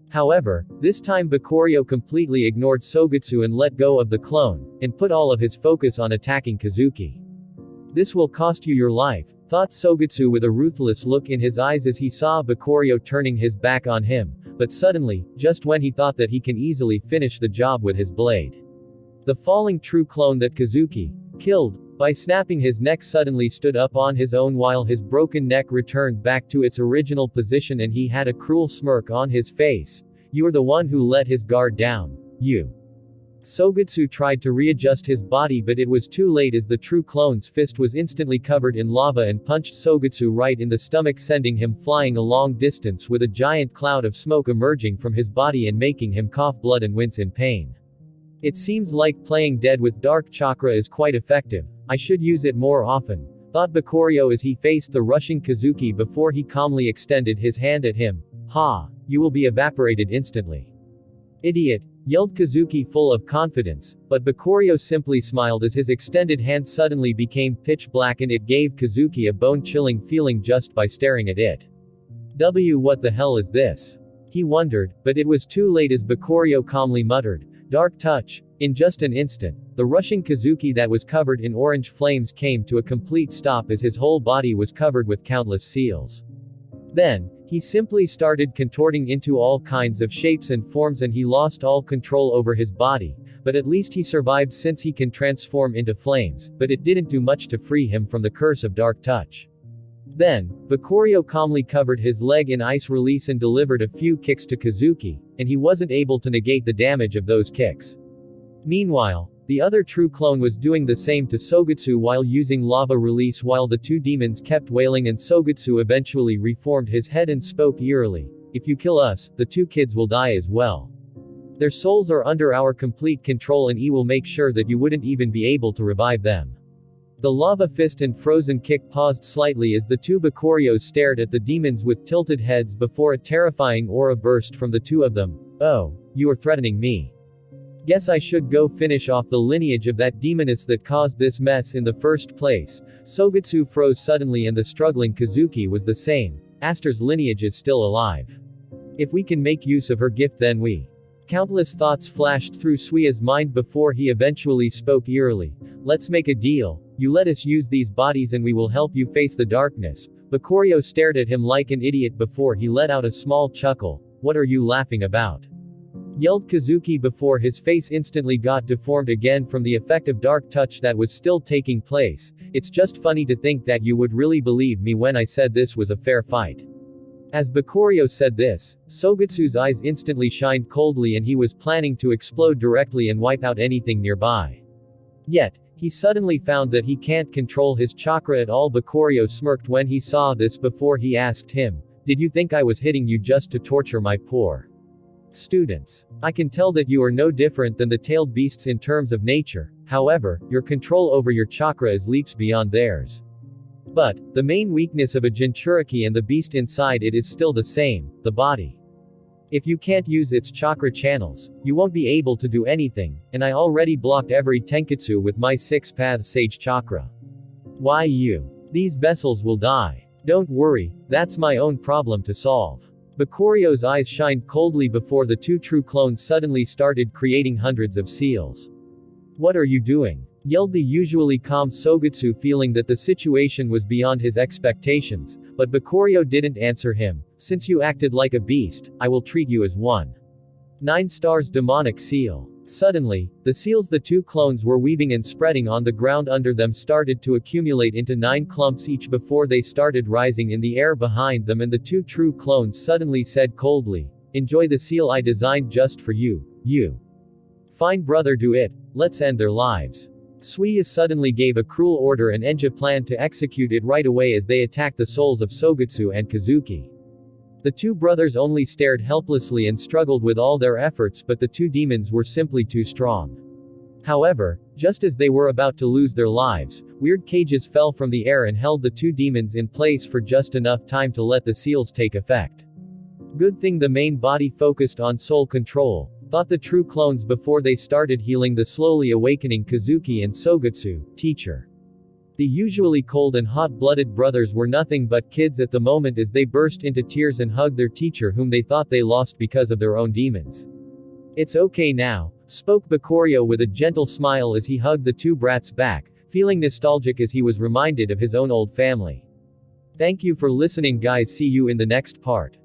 Speaker 1: However, this time Bakuryo completely ignored Sogetsu and let go of the clone, and put all of his focus on attacking Kazuki. This will cost you your life, thought Sogetsu with a ruthless look in his eyes as he saw Bakuryo turning his back on him, but suddenly, just when he thought that he can easily finish the job with his blade, the falling true clone that Kazuki killed by snapping his neck suddenly stood up on his own while his broken neck returned back to its original position and he had a cruel smirk on his face. You're the one who let his guard down. You. Sogetsu tried to readjust his body, but it was too late as the true clone's fist was instantly covered in lava and punched Sogetsu right in the stomach, sending him flying a long distance with a giant cloud of smoke emerging from his body and making him cough blood and wince in pain. It seems like playing dead with dark chakra is quite effective. I should use it more often, thought Bakurio as he faced the rushing Kazuki before he calmly extended his hand at him. Ha! You will be evaporated instantly. Idiot! Yelled Kazuki full of confidence, but Bakurio simply smiled as his extended hand suddenly became pitch black and it gave Kazuki a bone-chilling feeling just by staring at it. What the hell is this? He wondered, but it was too late as Bakurio calmly muttered, "Dark touch." In just an instant, the rushing Kazuki that was covered in orange flames came to a complete stop as his whole body was covered with countless seals. Then, he simply started contorting into all kinds of shapes and forms and he lost all control over his body, but at least he survived since he can transform into flames, but it didn't do much to free him from the curse of dark touch. Then, Bakurio calmly covered his leg in ice release and delivered a few kicks to Kazuki, and he wasn't able to negate the damage of those kicks. Meanwhile, the other true clone was doing the same to Sogetsu while using lava release while the two demons kept wailing, and Sogetsu eventually reformed his head and spoke eerily, "If you kill us, the two kids will die as well. Their souls are under our complete control and will make sure that you wouldn't even be able to revive them." The lava fist and frozen kick paused slightly as the two Bakurios stared at the demons with tilted heads before a terrifying aura burst from the two of them. "Oh, you are threatening me. Guess I should go finish off the lineage of that demoness that caused this mess in the first place." Sogetsu froze suddenly and the struggling Kazuki was the same. Aster's lineage is still alive. If we can make use of her gift, then we. Countless thoughts flashed through Suiya's mind before he eventually spoke eerily. "Let's make a deal. You let us use these bodies and we will help you face the darkness." Bakurio stared at him like an idiot before he let out a small chuckle. "What are you laughing about?" yelled Kazuki before his face instantly got deformed again from the effect of dark touch that was still taking place. "It's just funny to think that you would really believe me when I said this was a fair fight." As Bakurio said this, Sogetsu's eyes instantly shined coldly and he was planning to explode directly and wipe out anything nearby. Yet, he suddenly found that he can't control his chakra at all. Bakurio smirked when he saw this before he asked him, "Did you think I was hitting you just to torture my poor students? I can tell that you are no different than the tailed beasts in terms of nature. However, your control over your chakra is leaps beyond theirs. But, the main weakness of a Jinchuriki and the beast inside it is still the same, the body. If you can't use its chakra channels, you won't be able to do anything, and I already blocked every Tenketsu with my 6-path Sage Chakra. Why you? These vessels will die. Don't worry, that's my own problem to solve." Bakurio's eyes shined coldly before the two true clones suddenly started creating hundreds of seals. "What are you doing?" yelled the usually calm Sogetsu, feeling that the situation was beyond his expectations, but Bakurio didn't answer him. "Since you acted like a beast, I will treat you as one. 9 stars demonic seal." Suddenly, the seals the two clones were weaving and spreading on the ground under them started to accumulate into 9 clumps each before they started rising in the air behind them, and the two true clones suddenly said coldly, "Enjoy the seal I designed just for you, you." "Fine brother, do it. Let's end their lives." Suiya suddenly gave a cruel order and Enja planned to execute it right away as they attacked the souls of Sogetsu and Kazuki. The two brothers only stared helplessly and struggled with all their efforts, but the two demons were simply too strong. However, just as they were about to lose their lives, weird cages fell from the air and held the two demons in place for just enough time to let the seals take effect. Good thing the main body focused on soul control, thought the true clones before they started healing the slowly awakening Kazuki and Sogetsu. Teacher. The usually cold and hot-blooded brothers were nothing but kids at the moment as they burst into tears and hugged their teacher whom they thought they lost because of their own demons. "It's okay now," spoke Bakurio with a gentle smile as he hugged the two brats back, feeling nostalgic as he was reminded of his own old family. Thank you for listening, guys. See you in the next part.